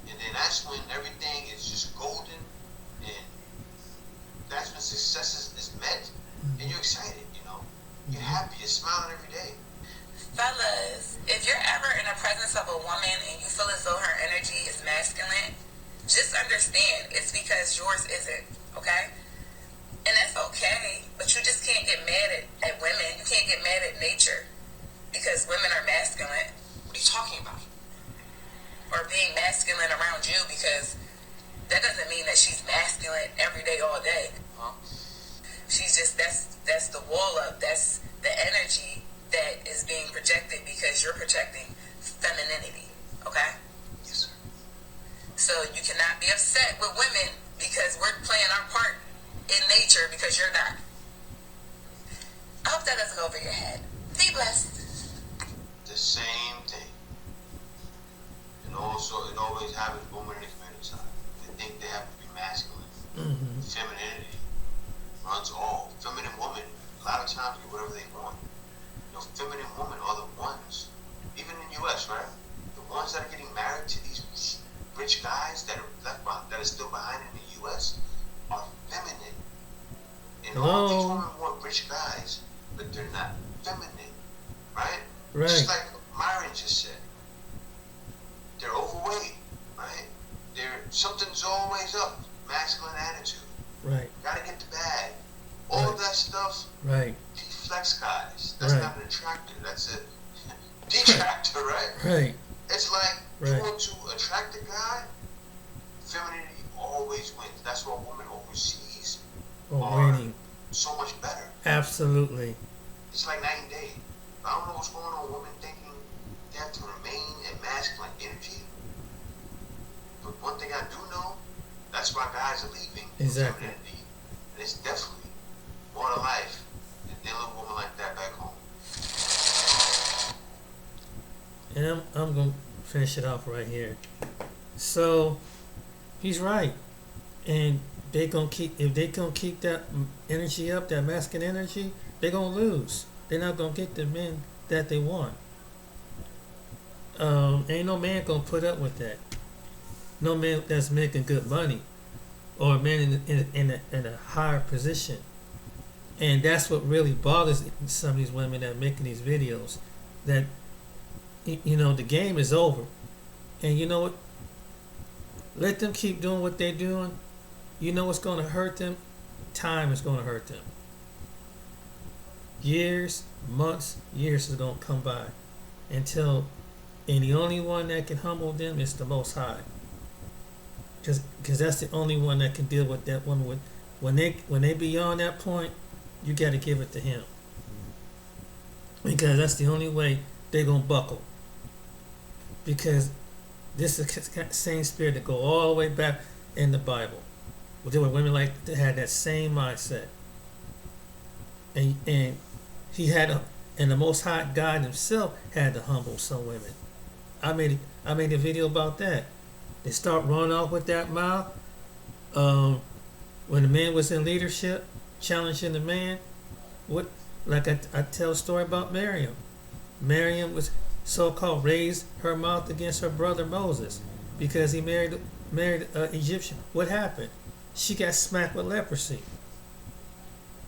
And then that's when everything is just golden, and that's when success is met, and you're excited, you know. You're happy, you're smiling every day.
Fellas, if you're ever in the presence of a woman and you feel as though her energy is masculine, just understand it's because yours isn't, okay? And that's okay, but you just can't get mad at women. You can't get mad at nature because women are masculine.
What are you talking about?
Or being masculine around you, because that doesn't mean that she's masculine every day, all day.
Huh?
She's just, that's the wall up, that's the energy that is being projected because you're projecting femininity, okay?
Yes, sir.
So you cannot be upset with women because we're playing our part in nature because you're not. I hope that doesn't go over your head. Be blessed.
The same thing. And also, it always happens women in the community side. They think they have to be masculine.
Mm-hmm.
Femininity runs all. Feminine women, a lot of times, do whatever they want. You know, feminine women are the ones, even in the U.S., right? The ones that are getting married to these rich guys that are left behind, that are still behind in the U.S. are feminine. And all these women want rich guys, but they're not feminine, right?
Right.
Just like Myron just said. They're overweight, right? Something's always up. Masculine attitude.
Right.
Gotta get the bag. All of that stuff
Right.
deflects guys. That's
Right.
not an attractor. That's a detractor, right?
Right.
It's like you
Right.
want to attract a guy, femininity always wins. That's why women overseas
Oh,
are
winning.
so much better.
Absolutely.
It's like night and day. I don't know what's going on with women thinking they have to remain in masculine energy. But one thing I do know, that's why guys are leaving.
Exactly.
Femininity. And it's definitely more to life than dealing with a woman like that back home.
And I'm going to finish it off right here. So, he's right. And if they gonna keep that energy up, that masculine energy, they're going to lose. They're not going to get the men that they want. Ain't no man going to put up with that. No man that's making good money, or a man in a higher position. And that's what really bothers some of these women that are making these videos. That, you know, the game is over. And you know what? Let them keep doing what they're doing. You know what's going to hurt them? Time is going to hurt them. Years, months, years is going to come by until, and the only one that can humble them is the Most High. Because that's the only one that can deal with that woman. With when they beyond that point, you got to give it to Him. Because that's the only way they're going to buckle. Because this is the same spirit that go all the way back in the Bible. Well, there were women like that had that same mindset. And He had and the Most High God Himself had to humble some women. I made a video about that. They start running off with that mouth. When the man was in leadership, challenging the man, I tell a story about Miriam. Miriam was so-called raised her mouth against her brother Moses because he married an Egyptian. What happened? She got smacked with leprosy.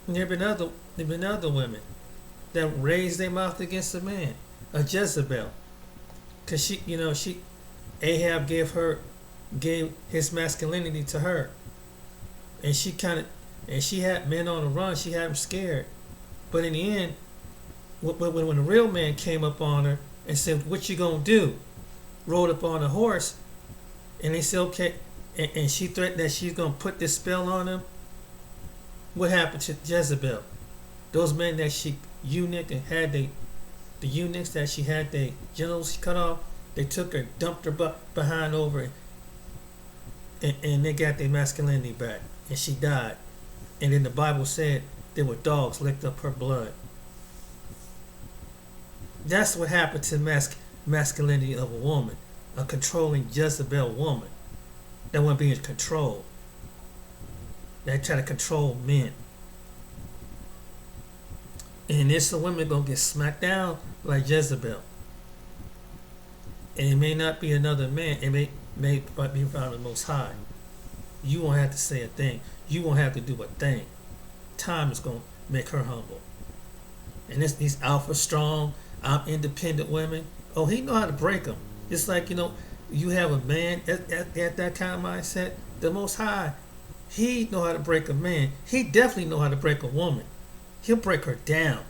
And there have been other women that raised their mouth against a man, a Jezebel, because Ahab gave his masculinity to her, and she had men on the run. She had them scared, but in the end, when the real man came up on her and said, "What you gonna do?" rode up on a horse, and they said, "Okay." and she threatened that she's gonna put this spell on him. What happened to Jezebel? Those men that she eunuch and had the eunuchs that she had their genitals cut off, they took her, dumped her butt behind over, and they got their masculinity back, and she died. And then the Bible said there were dogs licked up her blood. That's what happened to masculinity of a woman, a controlling Jezebel woman that want to be in control. They try to control men. And there's some women gonna get smacked down like Jezebel. And it may not be another man, it may be from the Most High. You won't have to say a thing. You won't have to do a thing. Time is gonna make her humble. And these alpha strong, I'm independent women. Oh, he know how to break them. It's like, you have a man at that kind of mindset. The Most High, he know how to break a man. He definitely know how to break a woman. He'll break her down.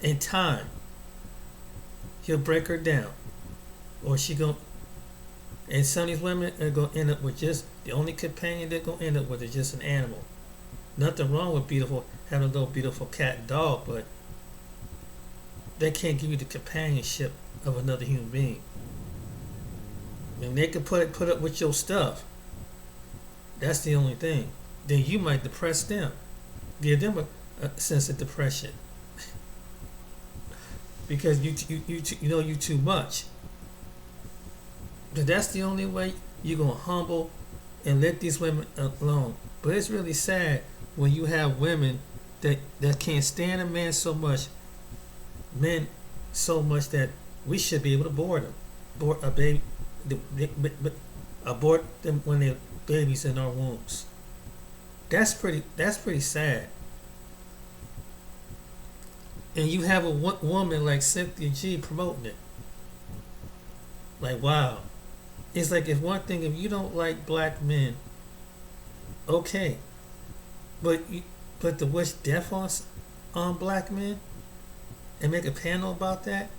In time, he'll break her down, or she gon'. And some of these women are gonna end up with just the only companion they're gonna end up with is just an animal. Nothing wrong with having a little beautiful cat and dog, but they can't give you the companionship of another human being. And they can put up with your stuff. That's the only thing. Then you might depress them, give them a sense of depression because you too much. But that's the only way you're gonna humble and let these women alone. But it's really sad when you have women that can't stand a man so much, that we should be able to abort a baby, abort them when they're babies in our wombs. That's pretty sad. And you have a woman like Cynthia G promoting it. Like, wow. It's like, if you don't like black men, okay, but to wish death on black men and make a panel about that,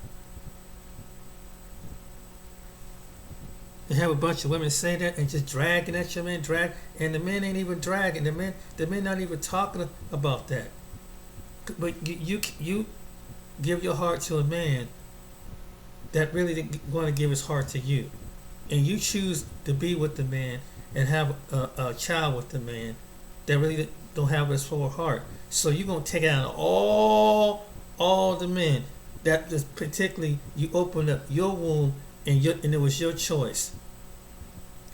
and have a bunch of women say that and just dragging at your man, and the men ain't even dragging. The men not even talking about that. But you give your heart to a man that really didn't want to give his heart to you, and you choose to be with the man and have a child with the man that really don't have his full heart. So you're gonna take out all the men that just particularly you opened up your womb and it was your choice.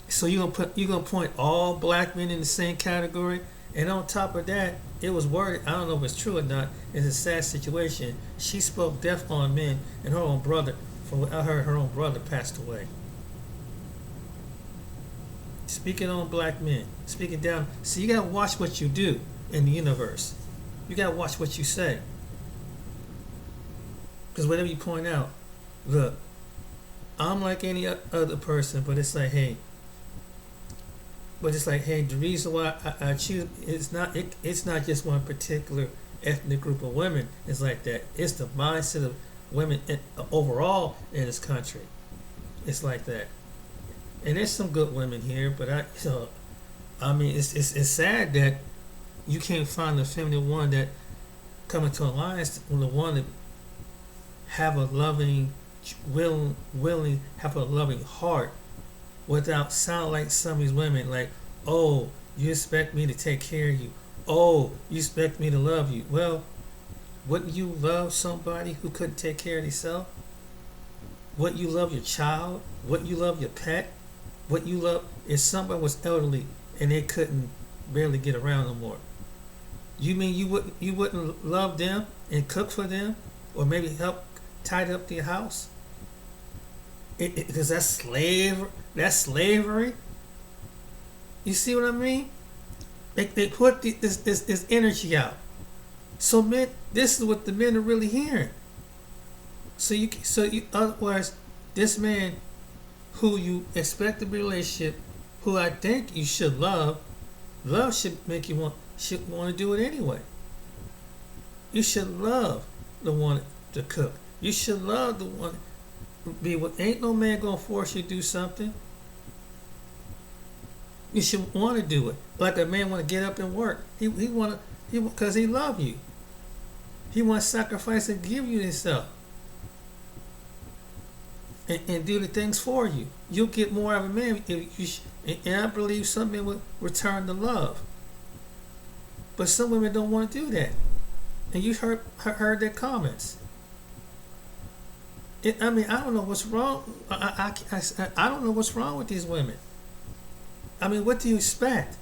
So you're gonna point all black men in the same category, and on top of that, it was worded, I don't know if it's true or not, it's a sad situation. She spoke death on men, and her own brother, from what I heard, her own brother passed away. Speaking on black men, speaking down. See, you gotta watch what you do in the universe. You gotta watch what you say. Because whatever you point out, look, I'm like any other person, but it's like, hey, the reason why I choose, it's not just one particular ethnic group of women. It's like that. It's the mindset of women overall in this country. It's like that. And there's some good women here, but it's sad that you can't find a feminine one that come into alliance with the one that have a loving, willing, have a loving heart, without sound like some of these women, like, oh, you expect me to take care of you. Oh, you expect me to love you. Well, wouldn't you love somebody who couldn't take care of themselves? Wouldn't you love your child? Wouldn't you love your pet? What you love, if somebody was elderly and they couldn't barely get around no more, you mean you wouldn't love them and cook for them, or maybe help tidy up their house? Because that's slavery. That's slavery. You see what I mean? They put this energy out. So men, this is what the men are really hearing. So otherwise, this man who you expect to be a relationship, who I think you should love should make you want to do it anyway. You should love the one to cook. You should love the one to be with. Ain't no man gonna force you to do something. You should want to do it. Like a man want to get up and work. He want to because he love you. He wants to sacrifice and give you himself. And do the things for you. You'll get more of a man if you. And I believe some men will return the love. But some women don't want to do that. And you heard their comments. I mean, I don't know what's wrong. I don't know what's wrong with these women. I mean, what do you expect?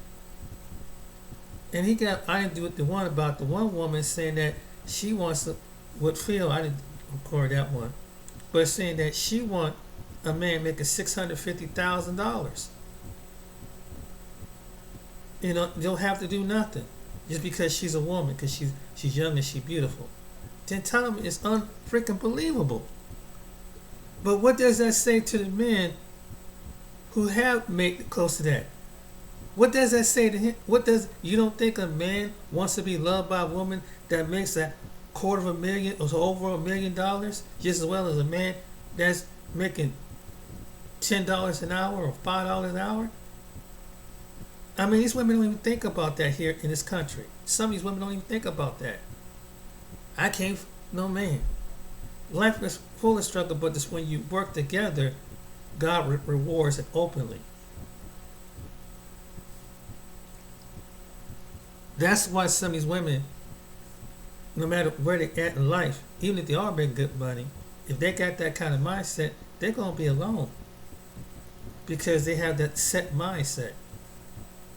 And I didn't do it the one about the one woman saying that she wants to, what Phil, I didn't record that one, but saying that she want a man making $650,000. You know, don't have to do nothing just because she's a woman, because she's young and she's beautiful. Then tell them it's unfreaking believable. But what does that say to the men who have made close to that? What does that say to him? You don't think a man wants to be loved by a woman that makes $250,000 or over $1 million, just as well as a man that's making $10 an hour or $5 an hour? I mean, these women don't even think about that here in this country. Some of these women don't even think about that. I can't, no man. Life is full of struggle, but it's when you work together, God rewards it openly. That's why some of these women, no matter where they're at in life, even if they are making good money, if they got that kind of mindset, they're going to be alone. Because they have that set mindset.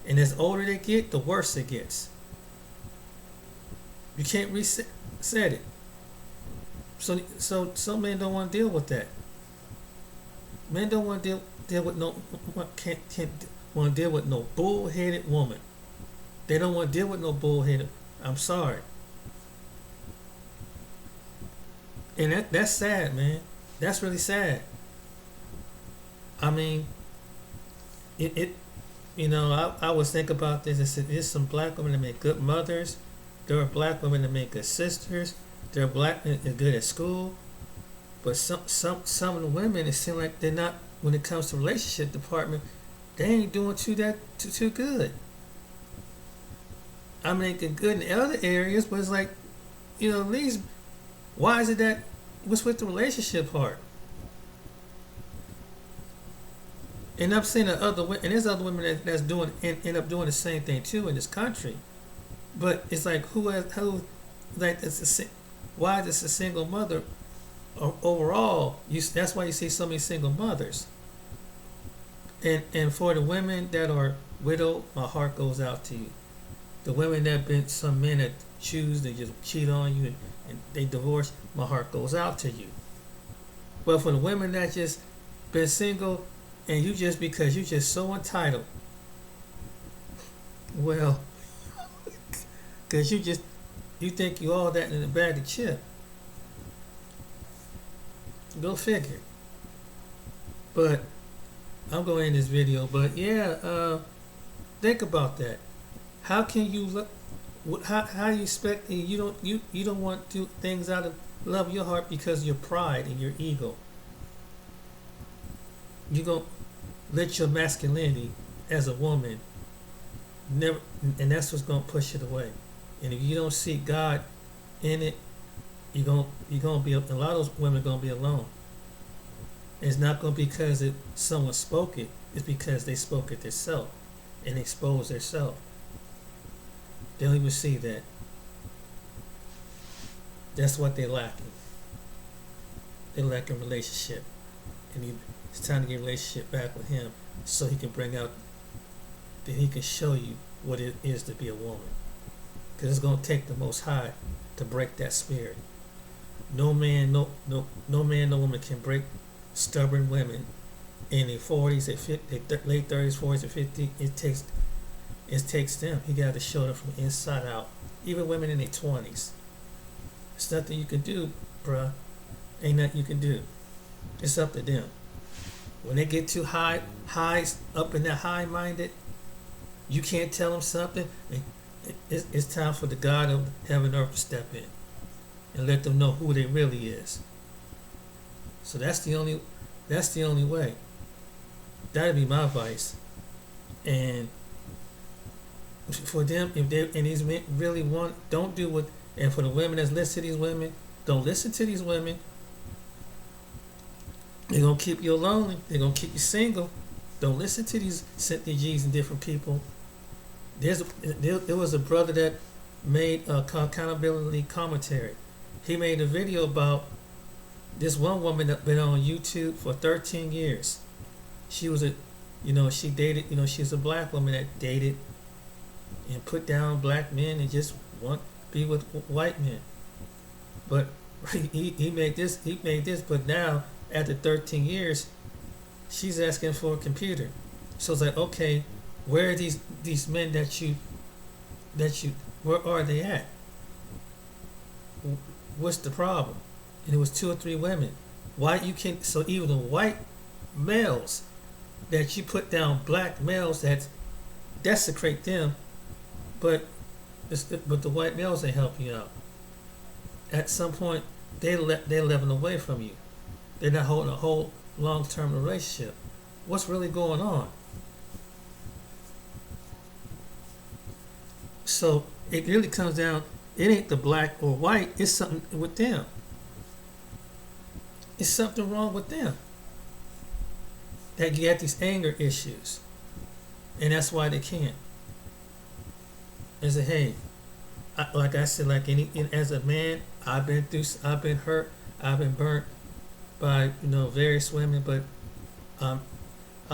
And as older they get, the worse it gets. You can't reset it. So some men don't want to deal with that. Men don't want to deal with can't want to deal with no bull-headed woman. They don't want to deal with no bull-headed. I'm sorry. And that's sad, man. That's really sad. I mean, I was thinking about this. I said, there's some black women that make good mothers. There are black women that make good sisters. There are black women that are good at school. But some of the women, it seems like they're not, when it comes to relationship department, they ain't doing too good. I'm making good in other areas, but it's like, at least, why is it that, what's with the relationship part? And I'm saying that there's other women that's doing, end up doing the same thing too in this country. But it's like, why is this a single mother overall? That's why you see so many single mothers. And for the women that are widowed, my heart goes out to you. The women that have been, some men that choose to just cheat on you and they divorce, my heart goes out to you. But for the women that just been single and because you're just so entitled, well, because you think you all that in a bag of chips. Go figure. But I'm going to end this video. But yeah, think about that. How can you look? How you expect you don't want to do things out of love of your heart because of your pride and your ego? You gonna let your masculinity as a woman never, and that's what's gonna push it away. And if you don't see God in it, you're gonna be, a lot of those women are gonna be alone. It's not gonna be because someone spoke it. It's because they spoke it themselves and exposed themselves. They don't even see that. That's what they're lacking. They're lacking relationship, and it's time to get a relationship back with Him, so He can bring out, that He can show you what it is to be a woman. Because it's going to take the Most High to break that spirit. No man, no woman can break stubborn women in their 40s, their late 30s, 40s, and 50s. It takes them. He got to show them from the inside out. Even women in their 20s. It's nothing you can do, bruh. Ain't nothing you can do. It's up to them. When they get too highs up in that high-minded, you can't tell them something. It's time for the God of heaven and earth to step in and let them know who they really is. So that's the only way. That'd be my advice. And for them, if they and these men really want, don't do what, and for the women that's listen to these women, don't listen to these women. They're gonna keep you lonely. They're gonna keep you single. Don't listen to these Cynthia G's and different people. There was a brother that made a accountability commentary. He made a video about this one woman that been on YouTube for 13 years. She was she dated, she's a black woman that dated and put down black men and just want to be with white men. But he made this, but now after 13 years, she's asking for a computer. So it's like, okay, where are these men that you where are they at? What's the problem? And it was 2 or 3 women. Why you can't? So even the white males that you put down, black males that desecrate them, but the white males ain't helping you out. At some point, they're living away from you. They're not holding a whole long-term relationship. What's really going on? So it really comes down, it ain't the black or white, it's something with them. It's something wrong with them. That you got these anger issues. And that's why they can't. I say, hey, like I said, as a man, I've been hurt, I've been burnt by various women, but I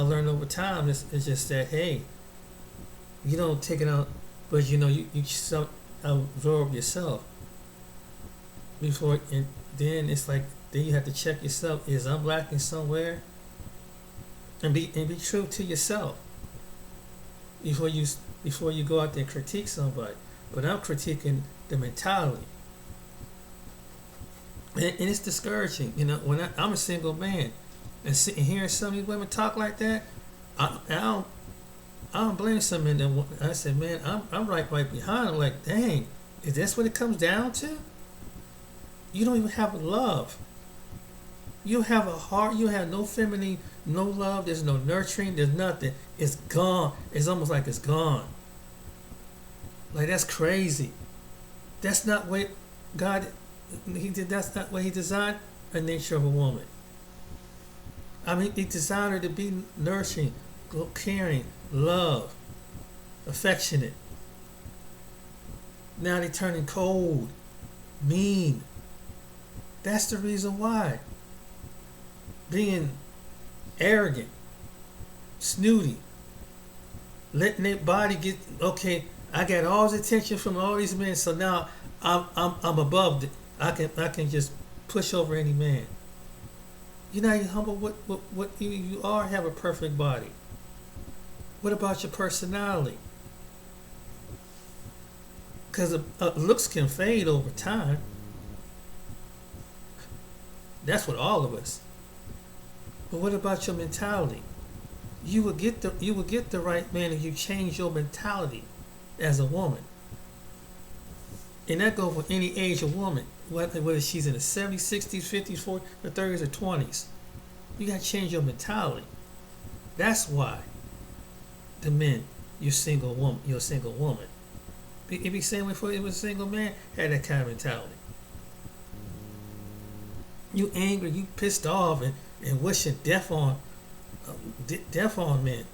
learned over time it's just that, hey, you don't take it out, but you absorb yourself before, and then it's like, then you have to check yourself. Is I'm lacking somewhere? And be true to yourself before you go out there and critique somebody. But I'm critiquing the mentality, and it's discouraging. When I'm a single man and hearing some of these women talk like that, I don't blame some men. That I said, man, I'm right behind them. Like, dang, is this what it comes down to? You don't even have love. You have a heart. You have no feminine, no love. There's no nurturing. There's nothing. It's gone. It's almost like it's gone. Like, that's crazy. That's not what God. That's not what He designed the nature of a woman. I mean, He designed her to be nurturing, caring, love, affectionate. Now they're turning cold, mean. That's the reason why. Being arrogant, snooty, letting their body get, okay, I got all this attention from all these men, so now I'm above it. I can just push over any man. You're not even humble. What you are, have a perfect body. What about your personality? Because looks can fade over time. That's what all of us. But what about your mentality? You will get the right man if you change your mentality as a woman. And that goes for any age of woman, whether she's in the 70s, 60s, 50s, 40s, or 30s, or 20s. You got to change your mentality. That's why the men, you're a single woman. It be saying before it was a single man, had that kind of mentality. You angry, you pissed off, and wishing death on men.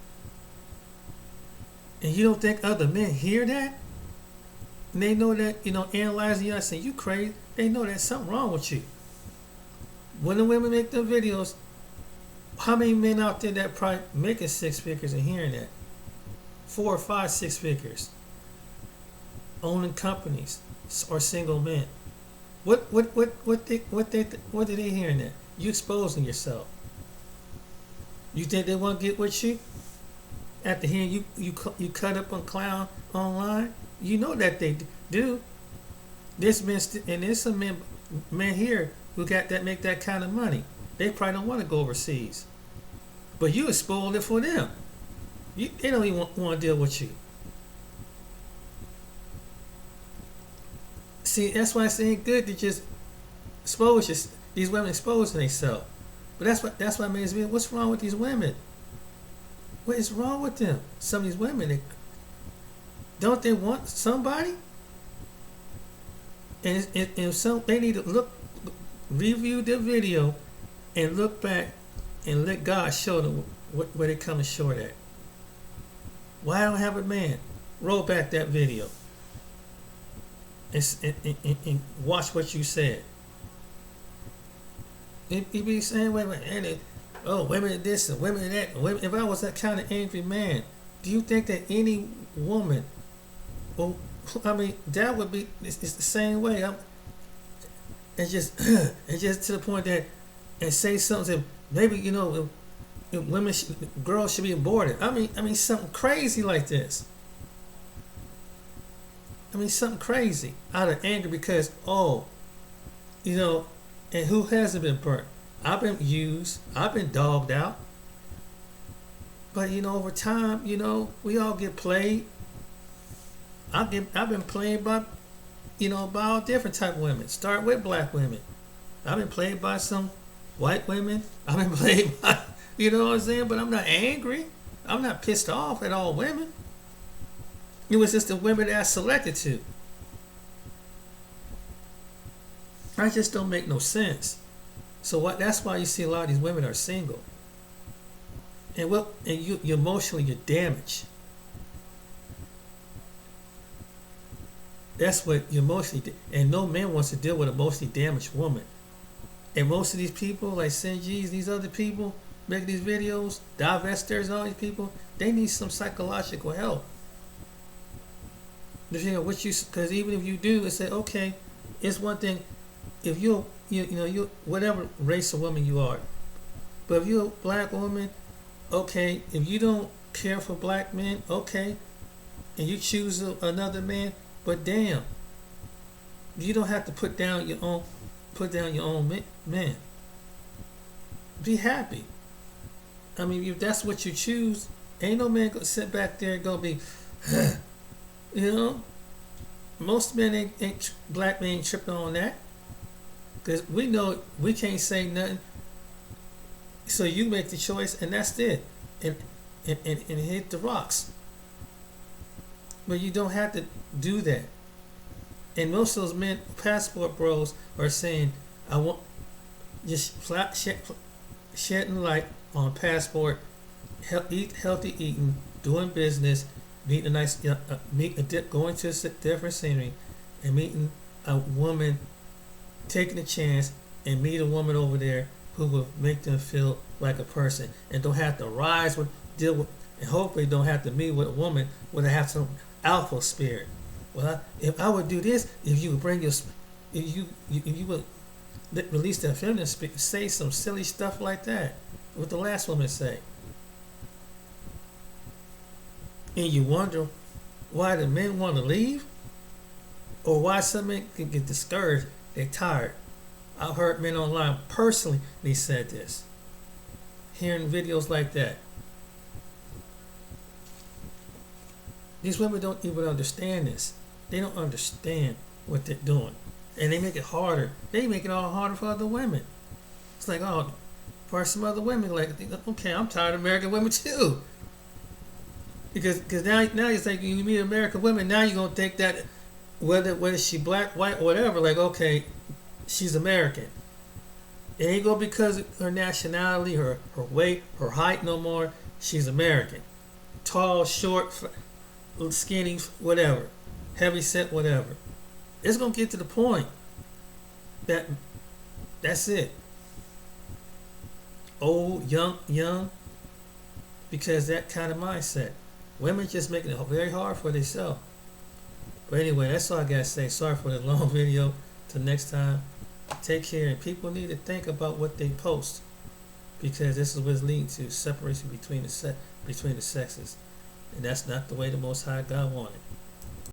And you don't think other men hear that? And they know that, analyzing you and saying, you crazy. They know there's something wrong with you. When the women make them videos, how many men out there that probably making 6 figures and hearing that? 4 or 5, 6 figures. Owning companies or single men. What did they hearing that? You exposing yourself. You think they want to get with you? After hearing you cut up on clown online? You know that they do. There's men and there's some men here who make that kind of money. They probably don't want to go overseas, but you spoiled it for them. They don't even want to deal with you. See, that's why it's ain't good to just expose these women exposing themselves. But that's what amazes me. What's wrong with these women? What is wrong with them? Some of these women, don't they want somebody? And some they need to review the video, and look back, and let God show them where they coming short at. Why don't have a man? Roll back that video and watch what you said. You be saying, women are this and women are that. If I was that kind of angry man, do you think that any woman, well, I mean, that would be, it's the same way. It's just to the point that, and say something, maybe, women, girls should be aborted. I mean, something crazy like this. I mean, something crazy out of anger because, and who hasn't been burnt? I've been used. I've been dogged out. But, over time, we all get played. I've been played by all different type of women. Start with black women. I've been played by some white women. I've been played by, you know what I'm saying? But I'm not angry. I'm not pissed off at all women. It was just the women that I selected to. I just don't make no sense. So that's why you see a lot of these women are single. And you emotionally, you're damaged. That's what you emotionally, and no man wants to deal with a emotionally damaged woman. And most of these people, like Sinji's, these other people making these videos, divestors, all these people, they need some psychological help. Because even if you do, it's say, okay, it's one thing if you whatever race of woman you are, but if you're a black woman, okay, if you don't care for black men, okay, and you choose another man, but damn, you don't have to put down your own man. Be happy. I mean, if that's what you choose, ain't no man gonna sit back there and gonna be, most men ain't black men ain't tripping on that, because we know we can't say nothing. So you make the choice, and that's it, and hit the rocks. But you don't have to do that. And most of those men, passport bros, are saying, I want just shedding light on passport, eat healthy eating, doing business, meeting a nice, going to a different scenery, and meeting a woman, taking a chance, and meet a woman over there who will make them feel like a person, and don't have to deal with, and hopefully don't have to meet with a woman where they have some alpha spirit. Well, if I would do this, if you would bring if you would release that feminine spirit, say some silly stuff like that. What the last woman say, and you wonder why the men want to leave, or why some men can get discouraged. They're tired. I've heard men online personally. They said this, hearing videos like that. These women don't even understand this. They don't understand what they're doing. And they make it harder. They make it all harder for other women. It's like, for some other women, like, okay, I'm tired of American women too. Because now it's like, you meet American women, now you're going to think that whether she black, white, or whatever, like, okay, she's American. It ain't going to be because of her nationality, her weight, her height no more. She's American. Tall, short, skinny, whatever, heavy set, whatever. It's gonna get to the point that that's it. Old, young, because that kind of mindset. Women just making it very hard for themselves. But anyway, that's all I gotta say. Sorry for the long video. Till next time, take care. And people need to think about what they post, because this is what's leading to separation between the sexes. And that's not the way the Most High God wanted.